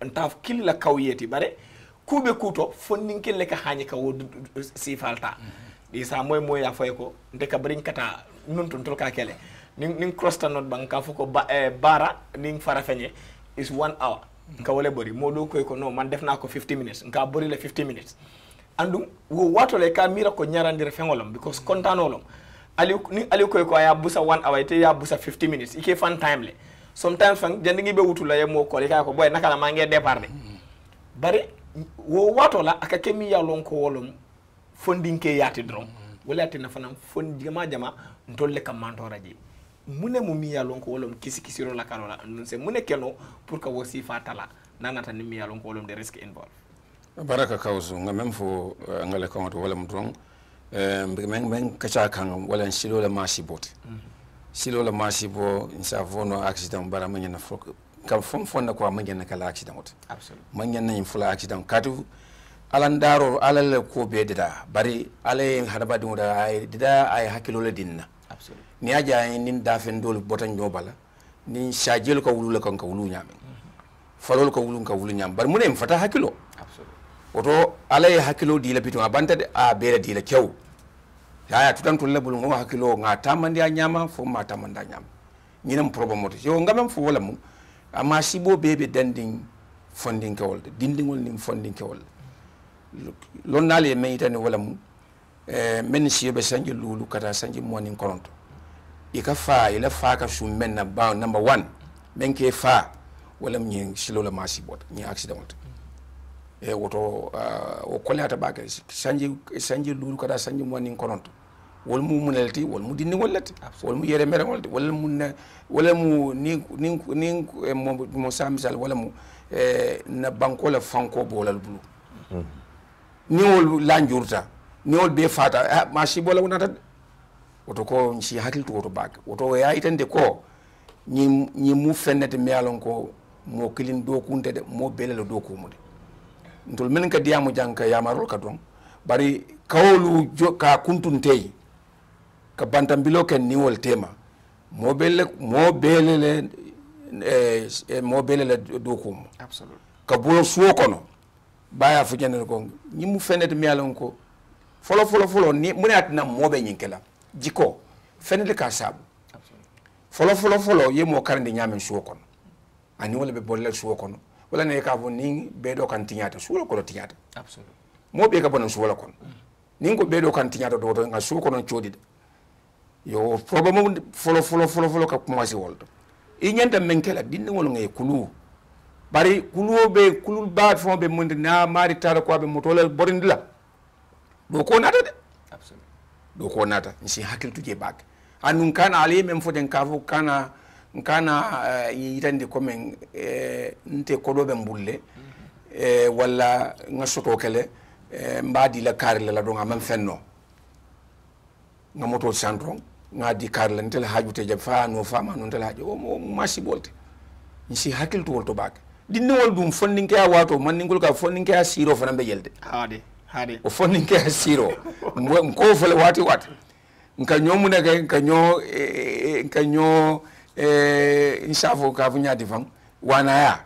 Speaker 1: ntaf killa kawyeti bare kube kuto fondin kelle ka hanyi ka wod sifalta di sa moy ya fay ko ndeka brin kata nuntu ntol ka kele ning cross ta not banka foko bara ning fara feñe is 1 hour nka wale bori modo koy ko no man def naa ko 50 minutes nka bori la 50 minutes andum wo watole ka mira ko nyarandire fengolom because kontanolom ali koy ko ya busa 1 hour te ya busa 50 minutes ike fan time le sometimes fang jandingi be wutula ye mo ko le ka ko boy nakala ma nge départ de bari wo watola aka kemi ya lon ko wolom fondinke yati dron wala tina fanam fond jama ntolle kam mantoraji mune mu mi yalon ko wolom kisi ro la karola nse mune keno pour que wosi fatala nanata ni mi yalon ko wolom de risque involved
Speaker 3: baraka kawsu nga même fo ngale ko to wala mudron men kacha kan wala silo la masibote silo la masibo insa vono accident bara manyana fok kam fonna ko manyana kala accident
Speaker 1: absolutely
Speaker 3: manyana yin fula accident kadu alandaro alal ko be dida bari alay hadaba dinda ay dida ay hakilo la dinna
Speaker 1: absolutely
Speaker 3: ni aja nin dafen dol botan nyobala ni shajel ko wulula kan ka wulu nyame falol ko wulun ka wulu nyam bar munem fata hakilo
Speaker 1: absolutely
Speaker 3: oto alay hakilo di la pitu abanta de a bere di la kew ya tutan to lebul ngo hakilo nga tamandi a nyama fo ma tamanda nyam nyinam problem moto yo ngamem fo wala mu ama sibo bebe danding funding kawol dindingol nim funding kawol lon nale maytani wala mu men si be sanji lulu kata sanji morning koronto ika fa ila fa ka su men na ba number 1 men ke fa wala nyi silo la masi bot nyi accident woto o kolata ba ka sanji lulu kata sanji morning koronto wol mu munelti wol mu dinni wollati wol mu yere mere wolti wala mu wala mu ni mo samsal wala mu na banko la fanko bolal bulu ni wol lanjurta ni wol be fata ma si bola wonata woto ko si hakil to woto bak woto ya itande ko ni mu fennete mealon ko mo kilin do kunde de mo belelo do kumude ndol men ka diamu janka yamarol ka don bari kawlu ka kuntuntey ka bantambilo ken ni wol tema mo belele do kumu
Speaker 1: absolutely
Speaker 3: ka bolo suwo kono baya fu jende ko ni mu fennete mealon ko folo ni mune atina mobe nyinkela jiko fenede ka sabu folo ye mo karande nyamen suwo kono ani wala be bolle suwo kono wala ne ka bo ni be do kan tinyata suwo kono tinyata
Speaker 1: absolutely
Speaker 3: mo be ka bonon suwo kono ni ko be do kan tinyata do nga suwo kono chodide yo problème folo ka commencé woldo i nyanta menkela dinne wol ngay kulu bari kulu be kulul baat fon be monde na mari tara ko be motolal borindila do ko nata de
Speaker 1: absolutely
Speaker 3: do ko nata si hakil tuje bak anun kana ali mem foden kafu kana yitande ko men nte ko do be mbulle wala ngasoto kele mbadi la karle la do ngam fenno ngamoto sandron ngadi karle ntel hajute jab fa no fama non tel hajo o masi bolte si hakil to wolto bak dinni wol dum fonninke a wato man ningol ka fonninke a siro fana be yelde
Speaker 1: hade
Speaker 3: o fonninke a siro ko fele wati nka nyomu ne nka nyo insafo ka funya difam wana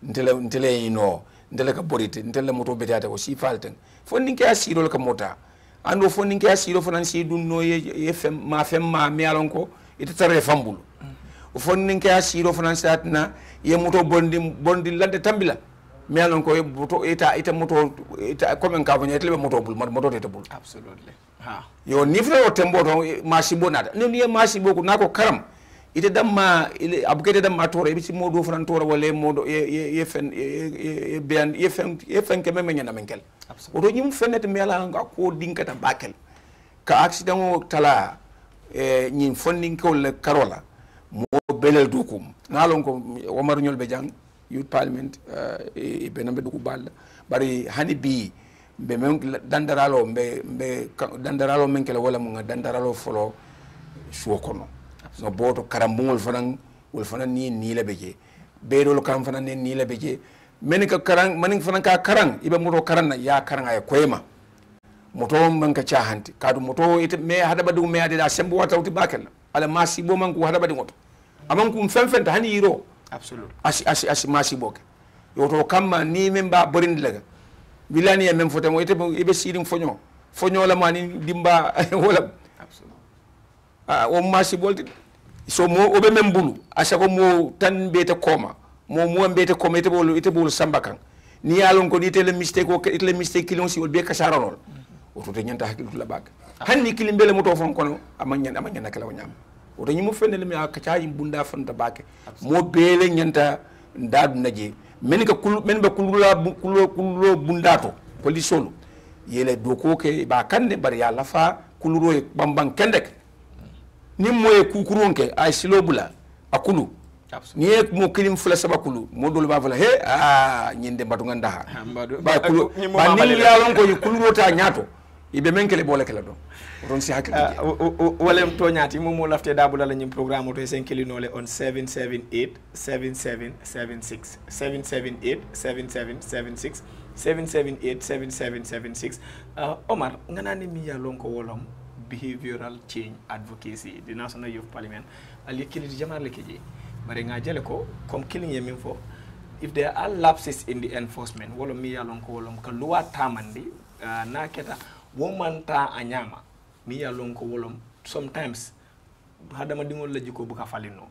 Speaker 3: ntele ino ntele ka borite ntele moto betata ko si falten fonninke a siro ka mota ando fonninke a siro fana si dum no ye fem ma mi alon ko ita tare fambulu o fonninke a siro fana satna ye moto bondi ladde tambila mi alon ko moto ita moto ita comme ka funya ite moto bul moto ite bul
Speaker 1: absolutely ha
Speaker 3: yo ni fra o tembo to masibo nada ni masibo ko nako karam ite damma abukete damma tore bi ci modo fran tore wala modo ye fen ke meme nyana menkel o do nyum fenete mela nga ko dinkata bakel ka accident o tala nyim fondin ko le karola mo belel dukum nalon ko Omar Nyol be jang youth parliament e benambe duku bal bari hani bi be men dandaralo dandaralo men kala wala mo dandaralo folo suwo kono no boto karambungol fanan wol fanan ni la beje be dol kam fanan ni la beje men ka karang manin fanan ka karang ibe moto karanna ya karang ay koyma moto man ka chahanti kadu moto ite me hada badu me ade da sembo wata uti bakel ala masi bo man ko hada badu moto aman kum fen ta hani yiro
Speaker 1: absolutely
Speaker 3: asi masi boke yoto kamma ni memba borindi laga bilani ya mem foto mo ite ibe sirim fonyo la mani dimba wala absolutely o masi bolti so mo obe mem bulu asako mo tan beta koma mo mbete koma ite bolu sambakan ni yalon ko ite le mistake kilon si wol be kasaranol oto te nyanta hakilu la bag hanni kilim bele moto fon kono amanya nakala wanyam oto nyimu fenele mi akacha bunda fanta bake mo bele nyanta ndadu naje men be kullo bundato polisolo yele doko ke ba kande bar ya lafa kuluro e bambang kendek ni moye kukuronke ay silobula akulu ni mo kilim fula sabakulu mo dol ba fala he nyinde batu nganda ba kulu ba ni la lon ko kuluro ta nyato ibe menkele bole kala do ron si hakki
Speaker 1: walem to nyati mo lafte dabula la nyim programme to sen kelinole on 778 7776 778 7776 778 7776 Omar nganani mi ya lon ko wolom behavioral change advocacy the National Youth Parliament ali kiliti jamal lekeje bare nga jele ko comme killing yemin fo if there are lapses in the enforcement wolo mi ya lon ko wolom ka luwa tamandi na keta woman ta anyama mi ya lon ko wolom sometimes hadama dingol la jiko buka falino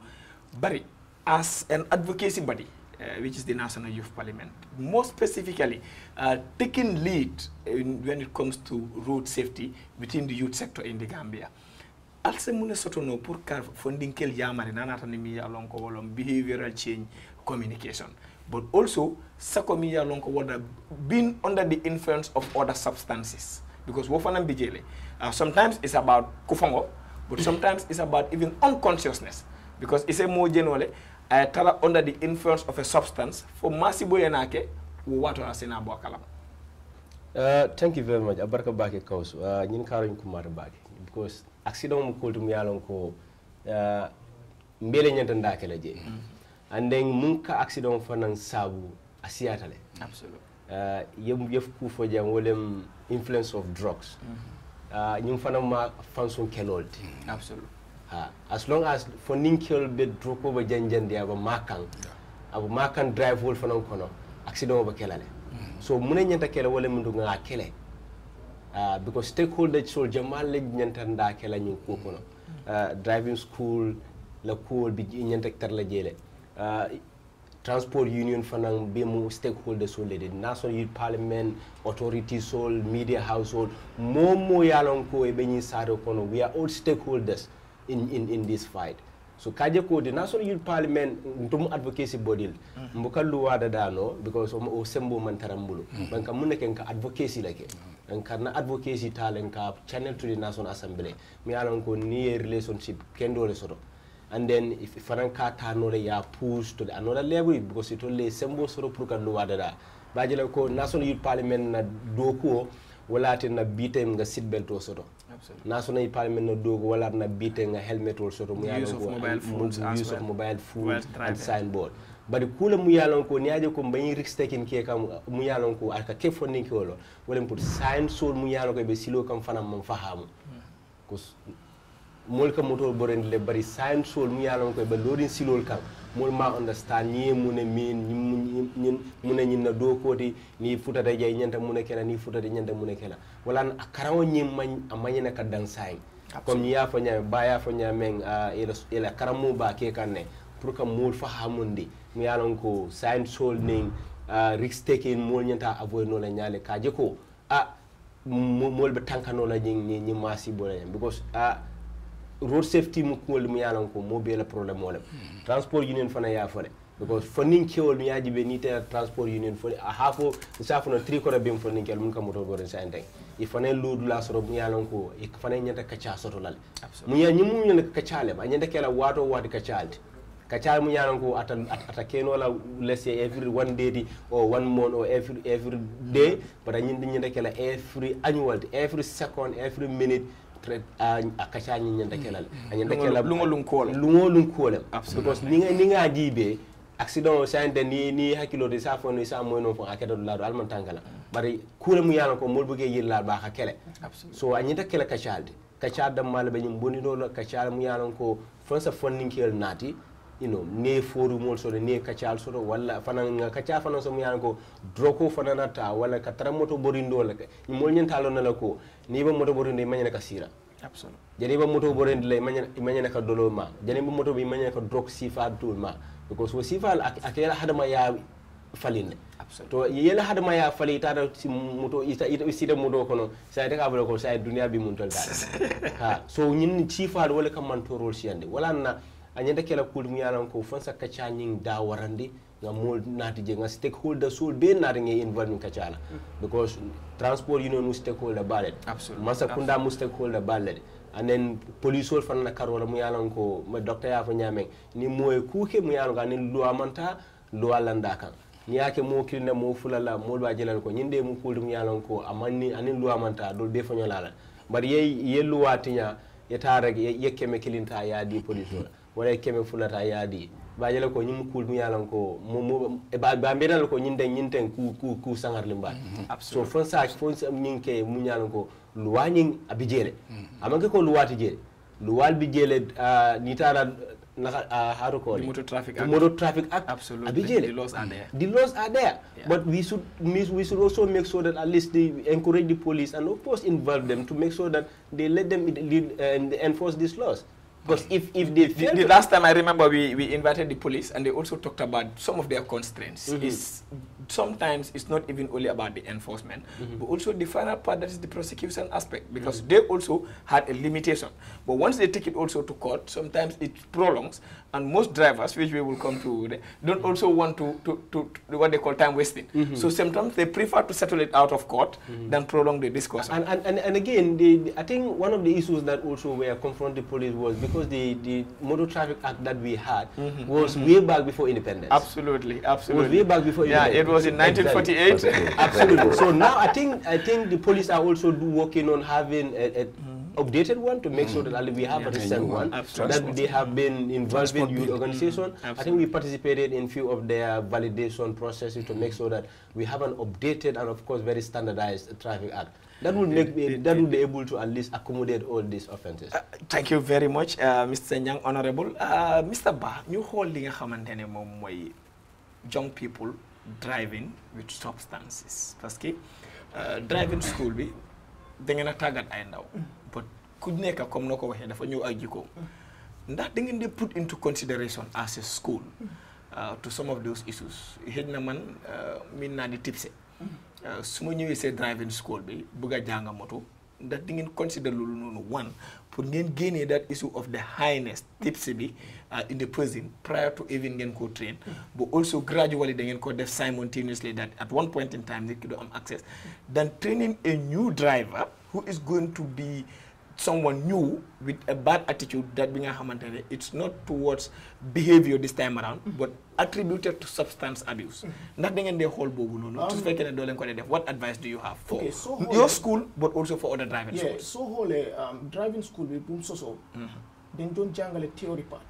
Speaker 1: bari as an advocacy body which is the National Youth Parliament. More specifically, taking lead when it comes to road safety within the youth sector in the Gambia. Also, mune soto no pour car funding kel yamari nanata ni mi along ko wolom behavioral change communication. But also, sakomi along ko woda being under the influence of other substances. Because wofana bijele. Sometimes it's about kufango, but sometimes it's about even unconsciousness. Because it's a more generally tala under the influence of a substance for masibo yanake wato asena bo kalam.
Speaker 4: Thank you very much. Abarka bake kaus. Nyin karo kumar bake because accident mo kultum yalon ko mbele nyanta ndakela je. And then munka accident fanan sabu asiatale. Absolutely. Yef ku fo jam wolem influence of drugs. Nyum fanan ma fanson kelolti.
Speaker 1: Absolutely.
Speaker 4: As long as funding kill be droko ba janjan dia ba makan drive wol fanan kono accident ba kelale. So mune nyanta kele wala mundu nga kele. Because stakeholder so jamal le nyanta nda kele nyu ko kono. Driving school la cool bi nyanta tar la jele. Transport union fanang be mu stakeholder so le National Youth Parliament, authorities so media household mo yalon ko e be nyi saro kono. We are all stakeholders in this fight. So kaje ko the National Youth Parliament ntum advocacy body mbuka luwada dano because o sembo man tarambulu banka munne ken ka advocacy lake en karna advocacy talen ka channel to the National Assembly mi alon ko ni relationship kendo le soto and then if faran ka tano le ya push to the another level because it only sembo soro pour kan luwada da bajele ko National Youth Parliament na doko wala tin na bitem nga seat belt o soto. National Parliament no dogo wala na bite nga helmet or soto mu
Speaker 1: use of mobile phones
Speaker 4: use of mobile phone and signboard but kula mu yalon ko niaje ko bayi risk taking ke kam mu yalon ko aka ke fonding ko lo wala pour sign sol mu yalon ko be silo kam fanam man fahamu ko mol ka motor boren le bari sign sol mu yalon ko be loading silol kam mol ma understand ni mune min mune nyin na do koti ni futa da jay nyanta mune kela ni futa da nyanta mune kela wala akarawo nyim man amanyina ka dan sai comme ni ya fa nya ba ya fa nya men ila karamu ba ke kanne pour que mol fa hamundi mu yalon ko sign sol ning risk taking mol nyanta avoid no la nyale ka je ko mol be tankano la ni masi bo la because road safety mu ko mu yalan ko mo be la problème wala transport union fana ya fare because funding kewol mi yaji be ni te transport union fo a hafo safu no 3 ko be funding kel mun ka moto gore sante il fane lodu la soro mu yalan ko e fane nyata kacha soto lal mu ya nyimu nyana kachale ba nyanda kala wato wadi kachalti kachal mu yalan ko ata keno la let's say every one day or 1 month or every day but nyinda kala every annual every second every minute akacha nyanda kelal anyanda kelal
Speaker 1: lungolun
Speaker 4: kolam because ni nga jibe accident sande ni hakilo de sa fo ni sa mono fo akeda do lado alman tangala bari kure mu yana ko mol buge yilla ba ka kele so anyanda kele kachalde kachada mal be nyum boni do kachal mu yana ko fonsa funding kel nati ne foru mol so ne kachal so wala fanan kacha fanan so mu yana ko droko fananata wala ka taramoto borindo la ni mol nyantalo na la ko ni ba moto borindo imanya ka sira
Speaker 1: absolutely
Speaker 4: jani ba moto borindo la imanya ka dolo ma jani ba moto bi imanya ka drok sifa tul ma because wo sifa akela hadama ya falinde to yela hadama ya fali tada moto ita moto kono sai daga bala ko sai duniya bi mun tol ha so nyin sifa wala kam man torol siande wala na anyanda kela kulum yalan ko fonsa kacha nying da warande nga mol nati je nga stakeholder sul be nati nge involve in kachala because transport union mu stakeholder ballet masa kunda mu stakeholder ballet and then police ol fan na karola mu yalan ko ma docteur ya fa nyame ni moy kuke mu yalan ga ni loi manta loi landa kan ni yake mo kilne mo fulala mol ba jelal ko nyinde mu kulum yalan ko amani anin loi manta dol be fa nyala bari ye loi tinya yeta rek yekke me kilinta ya di police wala keme fulata yaadi bajele ko nyim kul mi yalan ko mo ba mbedal ko nyinten ku sangar limba so fonsa nyinke mu yalan ko luwani abijele amake ko luwati jele luwal bijele ni tara how call
Speaker 1: it
Speaker 4: motor traffic act
Speaker 1: absolutely
Speaker 4: abijele the laws are there yeah. But we should also make sure that at least they encourage the police and of course involve them to make sure that they let them lead and enforce these laws Because if they fail
Speaker 1: the last time I remember we invited the police and they also talked about some of their constraints. Sometimes it's not even only about the enforcement, but also the final part, that is the prosecution aspect, because they also had a limitation. But once they take it also to court, sometimes it prolongs, and most drivers, which we will come to, don't also want to what they call time wasting. So sometimes they prefer to settle it out of court than prolong the discourse.
Speaker 4: And again, I think one of the issues that also were confronting police was because the Motor Traffic Act that we had was way back before independence.
Speaker 1: Absolutely.
Speaker 4: It was way back before independence.
Speaker 1: Yeah, it was in 1948.
Speaker 4: Exactly. Absolutely. So now I think the police are also working on having a updated one to make sure that we have a recent one that they have been involved in youth organization. I think we participated in few of their validation processes to make sure that we have an updated and of course very standardized traffic act. That will make that will be able to at least accommodate all these offenses.
Speaker 1: Thank you very much, Mr. Nyang, Honorable. Mr. Ba, ñu xool li nga xamantene moom mooy young people driving with substances. Parce que driving school bi da ngeen a tàggat ay ndaw. But ku nekk comme noo ko waxee dafa ñëw ak jikko. Ndax da ngeen di put into consideration as a school to some of those issues. Xëj na man min naa di tipse. Su ma ñëwee see driving school bi bëgg a jàng moto ndax di ngeen consider loolu noonu one pour ngeen génnee that issue of the highness tipsy bi in the person prior to even ngeen ko train, but also gradually da ngeen ko def simultaneously that at one point in time nit ki do am access, than training a new driver who is going to be someone new with a bad attitude that being a it's not towards behavior this time around, but attributed to substance abuse. Nothing in the whole bogu. What advice do you have for your school, but also for other driving schools?
Speaker 5: So whole driving school we boom so. Then don't jungle theory part.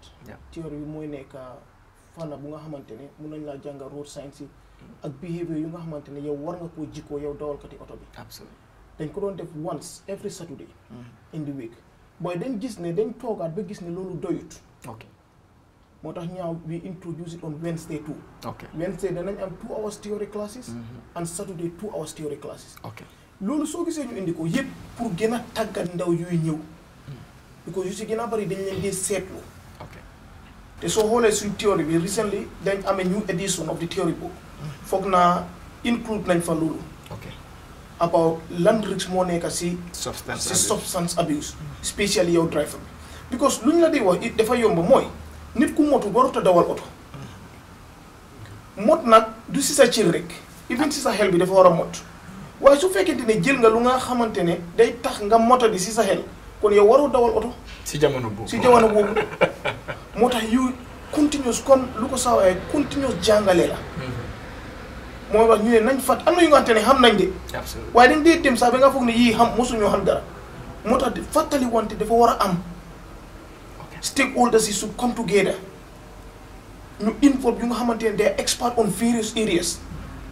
Speaker 5: Theory moy nek fana bu nga xamantene mën nañ la jàngal road science ak behavior yu nga xamantene yow war nga ko jikko yow dawal kati auto bi.
Speaker 1: Absolutely.
Speaker 5: Dañ ko doon def once every Saturday in the week. Boy dañ gis ne dañ toogaat ba gis ne loolu doyut.
Speaker 1: Okay.
Speaker 5: Moo tax ñaaw we introduce it on Wednesday too.
Speaker 1: Okay.
Speaker 5: Wednesday danañ am 2 hours theory classes and Saturday 2 hours theory classes.
Speaker 1: Okay.
Speaker 5: Loolu soo gisee ñu indi ko yépp pour gën a tàggat ndaw yuy ñëw. Because you see gën a bari dañ leen di seetlu.
Speaker 1: Okay.
Speaker 5: Te soo xoolee suñ theory bi recently dañ am a new edition of the theory book. Foog naa include nañ fa loolu.
Speaker 1: Okay.
Speaker 5: About land risks moo nekk si substance abuse, especially yow driver bi. Because luñ la di wax it dafa yomb mooy nit ku motu warut a dawal oto. Mot nag du si sa cër rek, even si sa xel bi dafa war a mot. Waaye su fekkente ne jël nga lu nga xamante ne day tax nga mota di si sa xel kon yow waroo dawal oto.
Speaker 1: Si jamono boobu.
Speaker 5: Moo tax yu continuous kon lu ko sawee continuous jàngale la. mooy wax ñu ne nañ fat am na yu nga xamante ne xam nañ de. waaye dañ dee dem sax ba nga foog ne yii xam mosuñoo xam dara. moo tax fàttali wante dafa war a am. Stakeholders yi should come together. ñu involve yu nga xamante ne they are expert on various areas.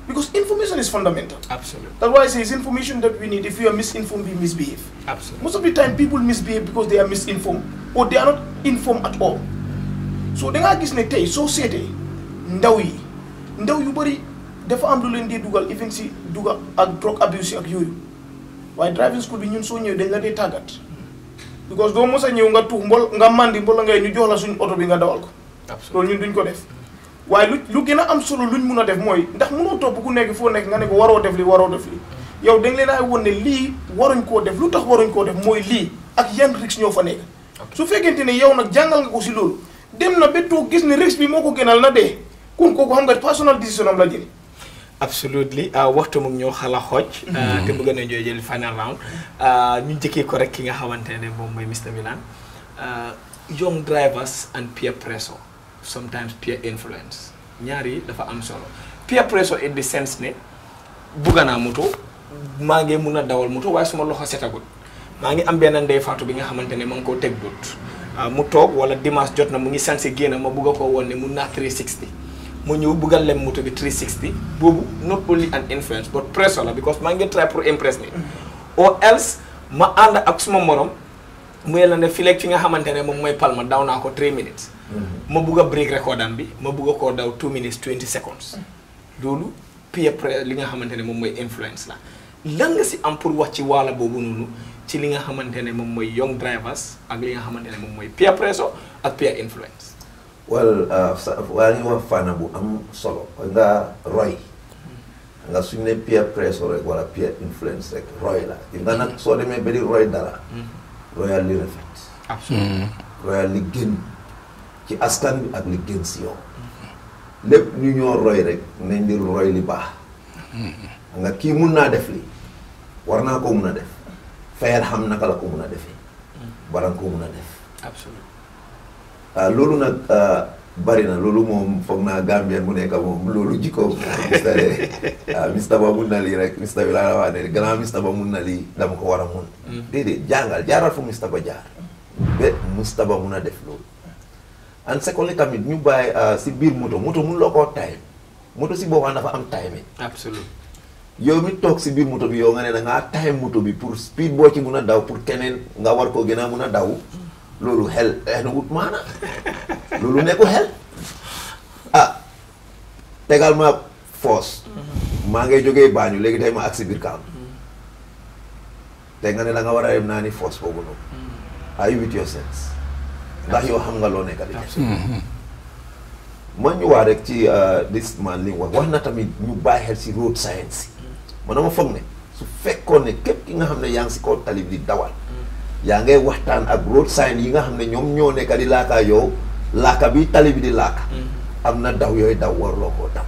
Speaker 5: Because information is fundamental.
Speaker 1: Absolutely.
Speaker 5: That's why I say it's information that we need. If you are misinformed, we misbehave.
Speaker 1: Absolutely.
Speaker 5: Most of the time, people misbehave because they are misinformed or they are not informed at all. So, da nga gis ne tey soo seetee ndaw yu bari dafa am lu leen di dugal even si dugal ak drug abuse ak yooyu waaye driving school bi ñun soo ñëwee dañ la dee tàggat. Because doo mos a ñëw nga tuux nga mandi mbol ngay ñu jox la suñu oto bi nga dawal ko. Loolu ñun duñ ko def. waaye lu gën a am solo luñ mun a def mooy ndax mënoo topp ku nekk foo nekk nga ne ko waroo def li yow da nga leen ay won ne lii waruñ koo def lu tax waruñ koo def mooy lii ak yan risque ñoo fa nekk. su fekkente ne yow nag jàngal nga ko si loolu dem na ba toog gis ne risque bi moo ko gënal na dee kon kooku xam nga personal decision am la jël.
Speaker 1: Absolutely waxtu mu ñoo xala xooj. te bëgg nañu jël final round ñu njëkkee ko rek ki nga xamante ne moom mooy Mr Wilane. Young drivers and peer pressure. Sometimes peer influence ñaar yi dafa am solo peer pressure in the sense ne bugga naa moto maa ngi mun a dawal moto waaye suma loxo setagul maa ngi am benn ndey faatu bi nga xamante ne ma ngi koo teg but mu toog wala dimanche jot na mu ngi sanse génn ma bugga koo woon ne mun naa 360 mu ñëw buggal lem moto bi 360 boobu not only an influence but pressure la because maa ngi try pour impress ni or else ma ànd ak suma morom mu yella ne fileeg fi nga xamante ne moom mooy Palma daw naa ko 3 minutes ma bugg a break recordam bi ma bugg a koo daw 2 minutes 20 seconds loolu peer pressure li nga xamante ne moom mooy influence la lan nga si am pour wax ci waala boobu noonu ci li nga xamante ne moom mooy young drivers ak li nga xamante ne moom mooy peer pressure ak peer influence.
Speaker 2: well waa ngi wax fànn bu am solo nga roy nga suñ ne peer pressure rek wala peer influence rek roy la nga nag soo demee ba di roy dara royal li rafet royal li gën ci askan bi ak li gën si yow lépp ñu ñoo roy rek nañ di roy li baax nga kii mun naa def li war naa ko mun a def fayal xam naka la ko mun a defee bala nga ko mun a def loolu nag bari na loolu moom foog naa Gambien mu nekk moom loolu jikko Mr Ba mun na lii rek Mr bi laa la wax ne gannaaw Mr Ba mun na lii dama ko war a mun déedéet jaaral fu Mr Ba jaar ba Mr Ba mun a def loolu and secondly tamit ñu bàyyi si biir moto mun loo koo time moto si boppam dafa am timing yow mi toog si biir moto bi yow nga ne da ngaa time moto bi pour speed boo ci mun a daw pour keneen nga war koo gën a mun a daw loolu xel na wut maana loolu nekku xel tegal ma force maa ngay jógee Banjul léegi tey ma agsi biir kaam te nga ne da nga war a dem naa ni force boobu noonu are you with your sense ndax yow xam nga loo nekk di def ma ñëwaat rek ci this man li wax na tamit ñu bàyyi xel si road science man dama foog ne su fekkoon ne képp ki nga xam ne yaa ngi si kaw tali bi di dawal yaa ngay waxtaan ak road sign yi nga xam ne ñoom ñoo nekk di laaka yow laaka bi tali bi di laaka am na daw yooyu daw warloo koo daw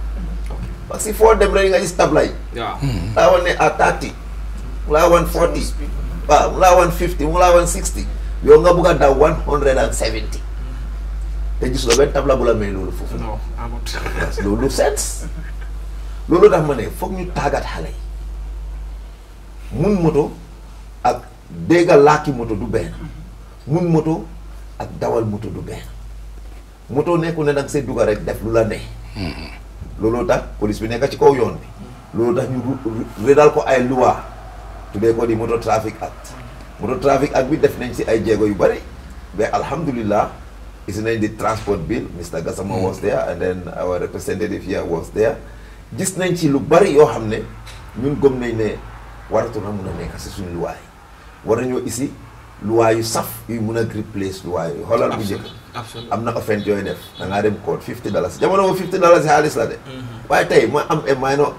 Speaker 2: parce que foo dem rek nga gis tabla yi laa wan ne à 30 mu laa wan 40 waaw mu laa wan 50 mu laa wan 60 yow nga bugg a daw 170 te gis la benn tabla bu la may loolu foofu loolu sens loolu tax ma ne foog ñu tàggat xale yi mun moto ak dégga laaki moto du benn mun moto ak dawal moto du benn moto nekku ne danga see dugga rek def lu la ne looloo tax police bi nekk ci kaw yoon bi loolu tax ñu rédal ko ay loi tuddee ko di moto traffic act bi def nañ si ay jéego yu bari mais alhamdulillah is nañ di transport bill Mr. Gassama was there and then our representative here was there gis nañ ci lu bari yoo xam ne ñun gëm nañ ne waratu na mun a nekk si suñu loi war nañoo isi loi yu saf yu mun a replace loi yu xoolal bu njëkk am na offense yooyu def da ngaa dem code $50 jamono mo $50 xaalis la de waaye tey ma am a minor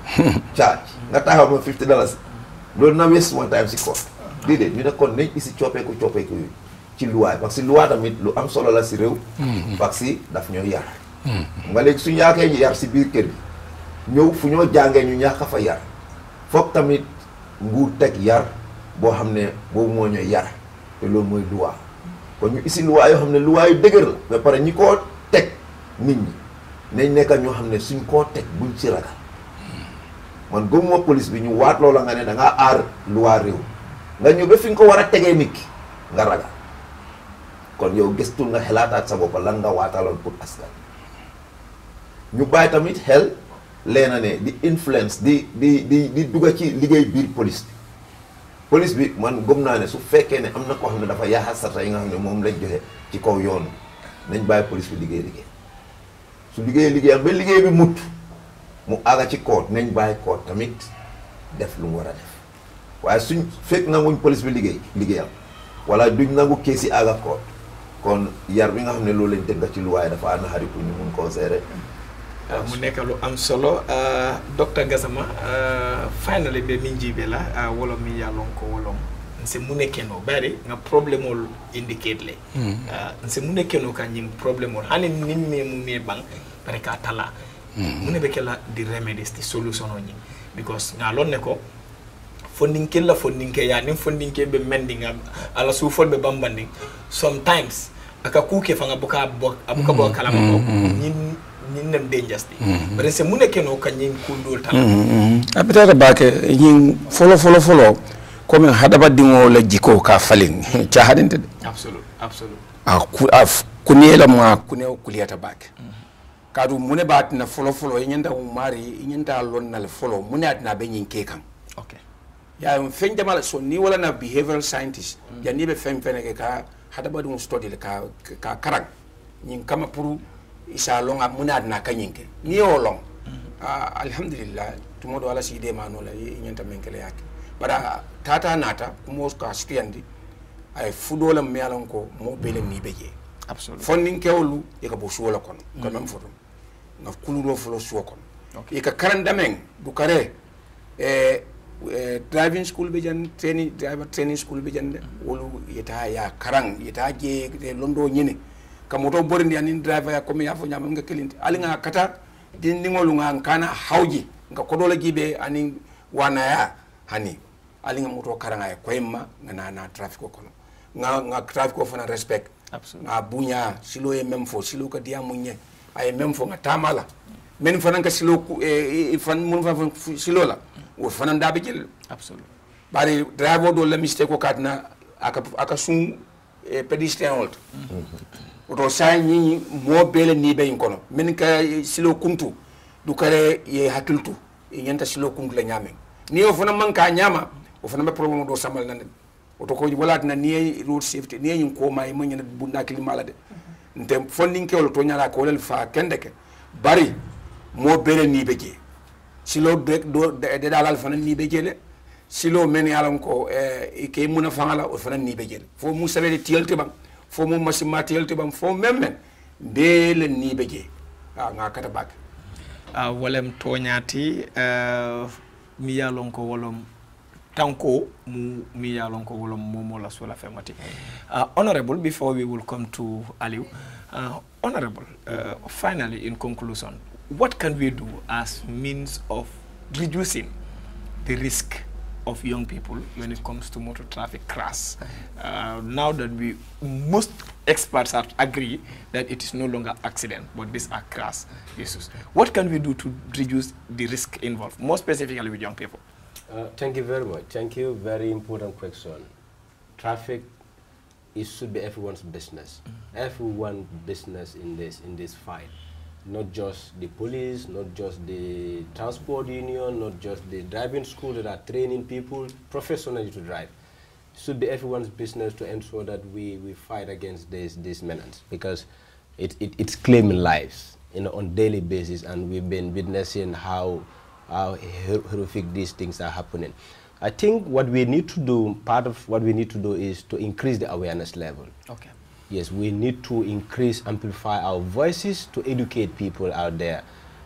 Speaker 2: charge nga taxaw ma $50 loolu na waste one time si code déedéet ñu ne kon nañ isi coppeeku yu ci loi parce que loi tamit lu am solo la si réew parce que daf ñoo yar nga léegi suñu yaakee ñu yar si biir kër gi ñëw fu ñoo jàngee ñu ñàkk fa yar foog tamit nguur teg yar boo xam ne boobu moo ñooy yar te loolu mooy loi kon ñu isi loi yoo xam ne loi yu dëgër la ba pare ñi koo teg nit ñi nañ nekka ñoo xam ne suñ koo teg buñ ci ragal man gëmuma police bi ñu waat loola nga ne da ngaa aar loi réew nga ñëw ba fi nga ko war a tegee nit ki nga ragal kon yow gëstul nga xelaataat sa bopp lan nga waataloon pour askan ñu bàyyi tamit xel leena ne di influence di dugga ci liggéey biir police bi man gëm naa ne su fekkee ne am na koo xam ne dafa yaaxal sarta yi nga xam ne moom lañ joxe ci kaw yoon nañ bàyyi police bi liggéey su liggéey am ba liggéey bi mut mu àgga ci koot nañ bàyyi koot tamit def lu mu war a def waaye suñ fekk nanguñ police bi liggéeyam wala duñ nangu kees yi àgga koot kon yar bi nga xam ne loolu lañ tënk ci lu waaye dafa ànd xarit ñu mun koo seere
Speaker 1: mu nekk lu am solo Dr. Gassama finally be min jibe la wolom mi yalon ko wolom nse mu nekkeno bari nga problème ol indicate le nse mu nekkeno ka nyim problème ol hani nimme mu me bang pare ka tala mu ne be kala di remedies di solution o nyi because nga lon ne ko fondinke la fondinke ya nim fondinke be mendinga ala su fol be bambandi sometimes aka kuke fanga buka bo kala ko ñin nem denjasti bare se mu nekke no kan ñin kundul tan
Speaker 3: abitata baake ñin folo comme hadaba dingo la jiko ka falin ca hadinte de absolute ku ne la ma ku ne kuliyata baake kadu mu ne batina folo ñinda mari ñinda lonnal folo mu ne atna be ñin ke kan okay ya fen jamal so ni wala na behavioral scientist ya ni be fen ke ka hadaba dum study ka karang ñin kama pour isa long muna na kanyinke ni olong alhamdulillah tumodo ala si de manola nyanta menkele yake bara tata nata mo ka stiyandi ay fudolam mi alon ko mo belen ni beje
Speaker 1: absolutely
Speaker 3: fondin kewlu e ka bo suwola kono ko même foto nga kuludo fulo suwo kono e ka karandamen du kare driving school be jan driver training school be jan wolu yeta ya karang yeta je londo nyene ka moto borindi anin driver ya komi ya fo nyama nga kelinti ali nga kata din ngolu nga kana hawji nga kodola gibe anin wana ya hani ali nga moto karanga e koyma nga na traffic kono nga traffic ko fana respect nga bunya silo e même fo silo ka dia munye ay même fo nga tamala men fana ka silo fan mun fa silo la o fana ndabe jël
Speaker 1: absolument
Speaker 3: bari driver do la mistake ko katna aka sun pedestrian old oto sa ni mo bele ni be kono men ka silo kuntu du kare ye hakiltu e nyanta silo kuntu la nyame ni o fana man ka nyama o fana be problem do samal nan oto ko wala na ni road safety ni yin ko may mo nyana bunda kilima de ntem funding ke wala to nyala ko wala fa kendeke bari mo bele ni beje silo break do de dalal fana ni beje le silo men yalam ko ke muna fangala o fana ni beje fo mu sabe de tielte bam fo mu masima tielte bam fo memmen de le ni beje nga kata bak
Speaker 1: walem toñati mi yalon ko wolom tanko mu mi yalon ko wolom momo la sola femati honorable before we will come to Aliu honorable finally in conclusion what can we do as means of reducing the risk of young people when it comes to motor traffic crash now that most experts are agree that it is no longer accident but these are crash issues what can we do to reduce the risk involved more specifically with young people
Speaker 4: thank you very much thank you very important question traffic should be everyone's business everyone's business in this fight not just the police, not just the transport union, not just the driving school that are training people professionally to drive. It should be everyone's business to ensure that we fight against this menace because it's claiming lives on a daily basis, and we've been witnessing how horrific these things are happening. I think what we need to do, part of what we need to do is to increase the awareness level.
Speaker 1: Okay.
Speaker 4: Yes, we need to amplify our voices to educate people out there,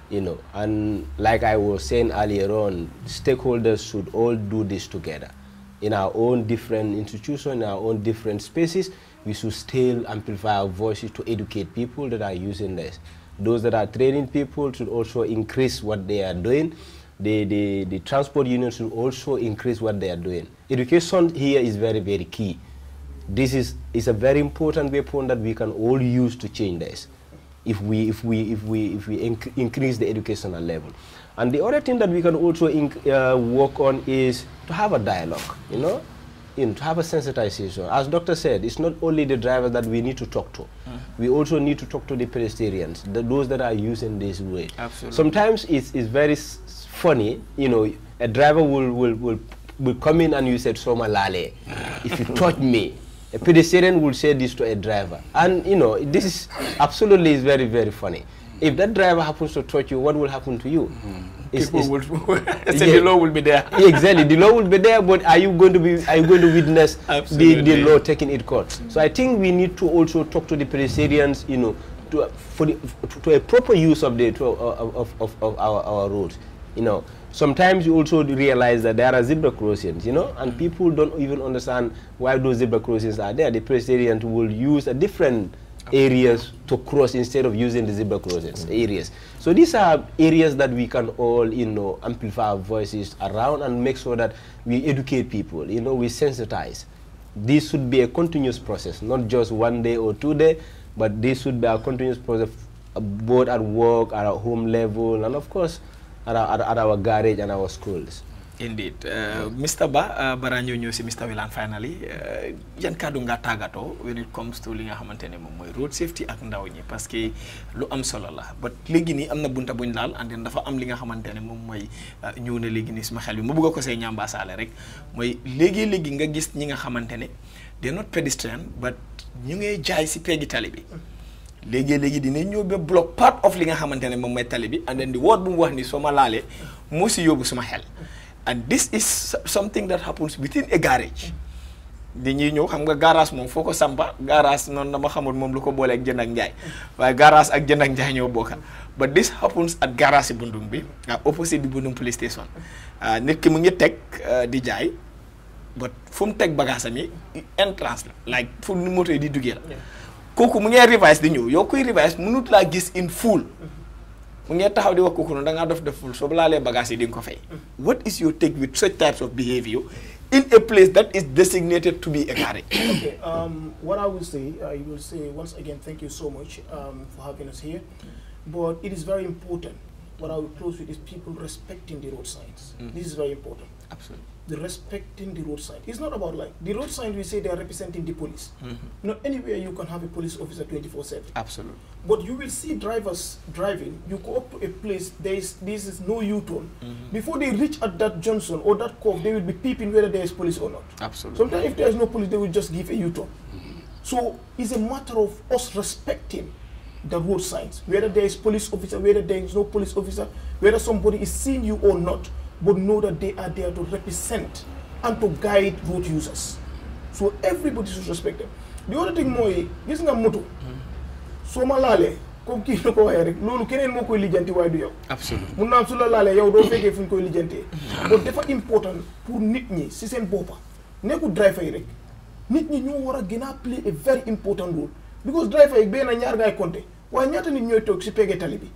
Speaker 4: and like I was saying earlier on, stakeholders should all do this together. In our own different institutions, in our own different spaces, we should still amplify our voices to educate people that are using this. Those that are training people should also increase what they are doing. The transport unions should also increase what they are doing. Education here is very, very key. This is a very important weapon that we can all use to change this if we increase the educational level. And the other thing that we can also work on is to have a dialogue, to have a sensitization. As Doctor said, it's not only the drivers that we need to talk to. We also need to talk to the pedestrians, those that are using this way.
Speaker 1: Absolutely.
Speaker 4: Sometimes it's very funny, a driver will come in and you said, "Soma lale, if you touch me." A pedestrian will say this to a driver, and this is absolutely very, very funny. If that driver happens to touch you, what will happen to you?
Speaker 1: The law will be there.
Speaker 4: Exactly, the law will be there, but are you going to witness the law taking its course? So I think we need to also talk to the pedestrians, to a proper use of our roads. Sometimes you also realize that there are zebra crossings, and people don't even understand why those zebra crossings are there. The pedestrians will use a different areas to cross instead of using the zebra crossings areas. So these are areas that we can all, amplify our voices around and make sure that we educate people, we sensitize. This should be a continuous process, not just 1 day or 2 days, but this should be a continuous process, both at work, at our home level, and of course, at our garage and our schools.
Speaker 1: Indeed. Mr. Ba, baranyo nyo si Mr. Wilane finally, yan kadu nga tagato when it comes to li nga xamantene mom moy road safety ak ndaw ñi parce que lu am solo la. But legi ni amna bunta buñ laal and dafa am li nga xamantene mom moy ñew na legi ni sama xel bi mu bëgg ko sey ñamba salé rek moy legi nga gis ñi nga xamantene they not pedestrian but ñu ngay jaay ci peggi tali bi. Legi dina ñëw be block part of li nga xamantene mom may tali bi and then the word bu mu wax ni soma laalé mo ci yobu suma xel. And this is something that happens within a garage. Dañuy ñëw xam nga garage moom foo ko sampa garage noonu dama xamul moom lu ko boole ak jënd ak njaay waaye garage ak jënd ak njaay ñoo bokka but this happens at garage si Bundung bi opposite bi Bundung police station nit ki mu ngi teg di jaay but fu mu teg bagage am yi entrance la like fu mu moto yi di duggee la kooku mu ngee revise di ñëw yow kuy revise mënut laa gis in full mu ngee taxaw di wax kooku noonu da ngaa def full soo laalee bagage yi di nga ko fay what is your take with such types of behavior in a place that is designated to be a garage?
Speaker 5: Okay, what I will say once again, thank you so much for having us here. But it is very important. What I will close with is people respecting the road signs. This is very important.
Speaker 1: Absolutely.
Speaker 5: The respecting the road sign. It's not about like, the road signs we say they are representing the police. Not anywhere you can have a police officer 24/7.
Speaker 1: Absolutely.
Speaker 5: But you will see drivers driving, you go up to a place, this is no U-turn. Before they reach at that junction or that curve, they will be peeping whether there is police or not.
Speaker 1: Absolutely.
Speaker 5: Sometimes if there is no police, they will just give a U-turn. So it's a matter of us respecting the road signs, whether there is police officer, whether there is no police officer, whether somebody is seeing you or not, but know that they are there to represent and to guide road users. So everybody should respect them. The other thing more, gis nga moto. So ma laale comme kii la ko waxee rek loolu keneen moo koy lijjanti waaye du yow.
Speaker 1: Absolument.
Speaker 5: mun naa am su la laalee yow doo fekkee fu ñu koy lijjantee. but dafa important pour nit ñi si seen boppa nekkul driver yi rek nit ñi ñoo war a gën a play a very important role because driver yi benn ñaar ngay compter waaye ñaata nit ñooy toog si pegge tali bi.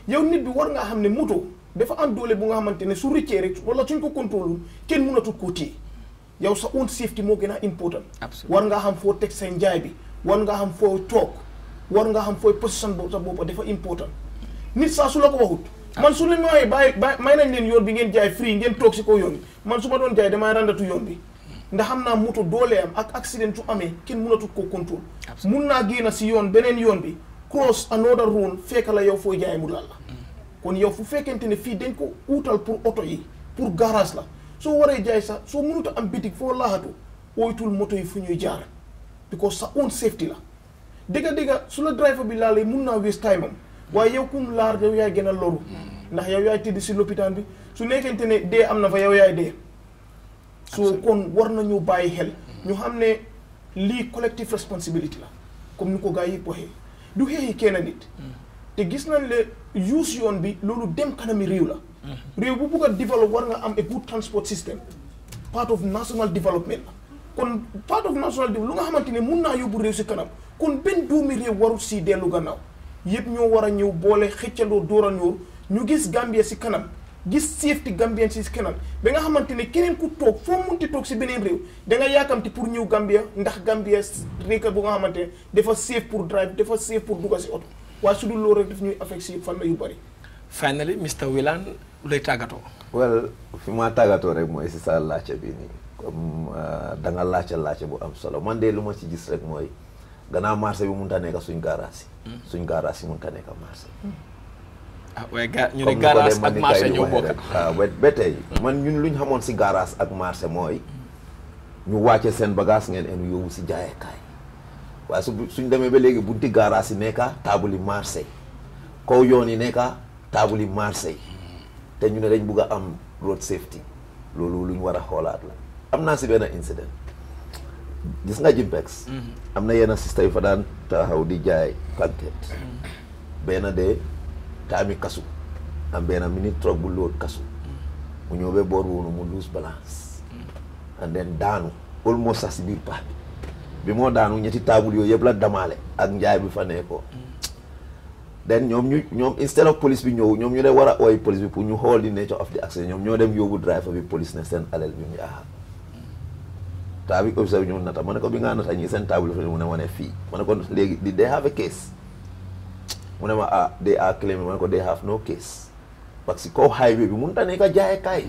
Speaker 5: yow nit bi war ngaa xam ne moto dafa am doole bu nga xamante ne su rëccee rek wala suñ ko contrôle kenn mënatul koo téye yow sa own safety moo gën a important. war ngaa xam foo teg sa njaay bi war ngaa xam foo toog war nga xam fooy position boobu sa bopp dafa important nit saa su la ko waxut man su leen nooyee bàyyi may nañ leen yoon bi ngeen jaay free ngeen toog si kaw yoon bi man su ma doon jaay damay randatu yoon bi ndax xam naa moto doole am ak accident su amee kenn mënatul koo contrôle mun naa génn si yoon beneen yoon bi cross another road fekk la yow fooy jaay mu laal la kon yow fu fekkente ne fii dañ ko uutal pour oto yi pour garage la soo waree jaay sax soo mënut a am bitig foo laaxatu oytul moto yi fu ñuy jaar because sa own safety la dëgga su la driver bi laalee mun naa waste time am waaye yow kum laar yow yaay gën a loru ndax yow yaay tëdd si lopitaan bi su nekkente ne dee am na fa yow yaay dee so kon war nañu bàyyi xel ñu xam ne lii collective responsibility la comme ni ko gars yi waxee du xeexi kenn nit te gis nañ le use yoon bi loolu dem kanami réew la réew bu bugg a develop war nga am a good transport system part of national development la kon part of national development lu nga xamante ne mun naa yóbbu réew si kanam kon benn doomi réew warut si dellu gannaaw yëpp ñoo war a ñëw boole xëccandoo dóorandoor ñu gis Gambia si kanam gis safety Gambien si kanam ba nga xamante ne keneen ku toog foo munti toog si beneen réew da nga yaakamti pour ñëw Gambia ndax Gambia réew bu nga xamante ne dafa safe pour drive dafa safe pour dugga si oto waaye su dul loolu rek daf ñuy affect si fan la yu bëri.
Speaker 1: Finally Mr. Wilane lay tàggatoo.
Speaker 2: well fi ma tàggatoo rek mooy si sa laajte bi nii comme da nga laajte bu am solo man de lu ma ci gis rek mooy gannaaw marché bi mënut a nekk suñ garage yi. suñ garage yi mënut a nekk marché.
Speaker 1: waaye ñu ne garage ak marché ñoo bokk.
Speaker 2: waaw ba tey man ñun luñ xamoon si garage ak marché mooy ñu wàcce seen bagage ngeen enu yóbbu si jaayekaay waaye suñ demee ba léegi bunti garage yi nekka taabuli marché kaw yoon yi nekka taabuli marché te ñu ne dañ bugg a am road safety loolu luñ war a xoolaat la am naa si benn incident gis nga Jimpex am na yenn système yu fa daan taxaw di jaay pancake benn de taami kasu am benn mini truck bu load kasu mu ñëw ba boor woonu mu lose balance and then daanu almost sax si biir pax bi moo daanu ñetti taabul yooyu yëpp la damaale ak njaay bi fa nekkoo then ñoom instead of police bi ñëw ñoom ñu de war a ooy police bi pour ñu xool the nature of the accident ñoom ñoo dem yóbbu driver bi police ne seen alal bi mu yaaxal traffic officer bi ñu nata ma ne ko bi nga nata ñi seen taabul fa mu ne ma ne fii ma ne ko léegi di they have a case mu ne ma they are claiming ma ne ko they have no case parce que kaw highway bi mënut a nekk jaay kaay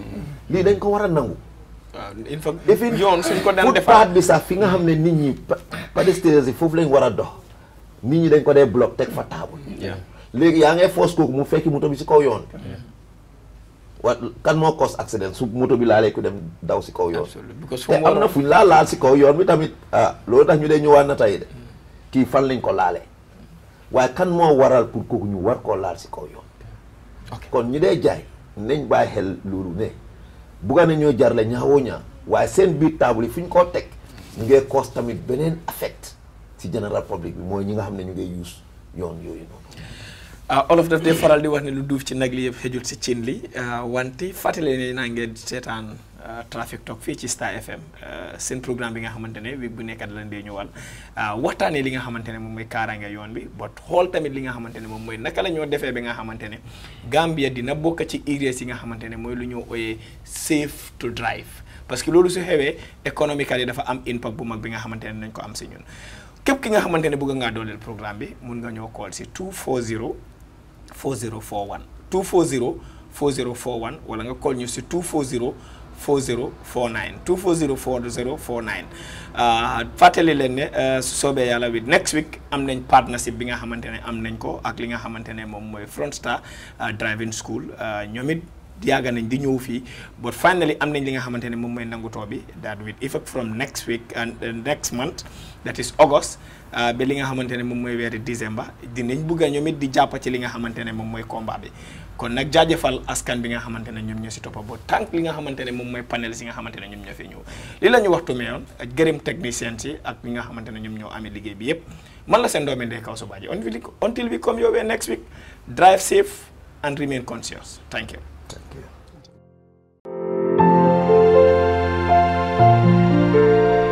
Speaker 2: lii dañ ko war a nangu.
Speaker 1: waaw in fact yoon suñ ko daan
Speaker 2: defar bi sax fi nga xam ne nit ñi pédestriens yi foofu lañ war a dox nit ñi dañ ko dee bloc teg fa taabul. léegi yaa ngay force kooku mu fekki moto bi si kaw yoon. kan moo cause accident su moto bi laalee ku dem daw si kaw yoon. te am na fuñ laal si kaw yoon bi tamit loolu tax ñu dee ñëwaat na tey de kii fan lañ ko laalee waaye kan moo waral pour kooku ñu war koo laal si kaw yoon. kon ñu dee jaay nañ bàyyi xel loolu ne bugga na ñoo jarle ñaawoo ñaa waaye seen biir table yi fu ñu koo teg ñu ngee cause tamit beneen affect si general public bi mooy ñi nga xam ne ñu ngi use yoon yooyu noonu.
Speaker 1: olof daf dee faral di wax ne lu duuf ci nag li yëpp xëjul si cin li wante fàttali ne naa ngeen seetaan Traffic Talk fii ci Star FM seen programme bi nga xamante ne week bu nekkat lan dee ñëwal waxtaanee li nga xamante ne moom mooy kaaraange yoon bi but xool tamit li nga xamante ne moom mooy naka la ñoo defee bi nga xamante ne Gambia dina bokk ci areas yi nga xamante ne mooy lu ñoo ooyee safe to drive parce que loolu su xewee économiquement dafa am impact bu mag bi nga xamante ne nañ ko am si ñun képp ki nga xamante ne bëgg ngaa dooleel programme bi mun nga ñoo call si 240 4041 240 4041 wala nga call ñu si 240 4049 240 4049 fàttali leen ne su soobee yàlla with next week am nañ partnership bi nga xamante ne am nañ ko ak li nga xamante ne moom mooy Front Star driving school ñoom it yàgg nañ di ñëw fii but finally am nañ li nga xamante ne moom mooy nangutoo bi that with effect from next week and next month that is August ba li nga xamante ne moom mooy weeri December dinañ bugg a ñoom it di jàpp ci li nga xamante ne moom mooy combat bi kon nag jaajëfal askan bi nga xamante ne ñoom ñoo si toppa boo tànk li nga xamante ne moom mooy panel si nga xamante ne ñoom ñoo fi ñëw li la ñu waxtu meyoon gërëm technicien si ak ñi nga xamante ne ñoom ñoo amee liggéey bi yëpp man la seen doomi Ndeye Kawsu Badji until we come your way next week drive safe and remain conscious thank you.
Speaker 2: Thank you.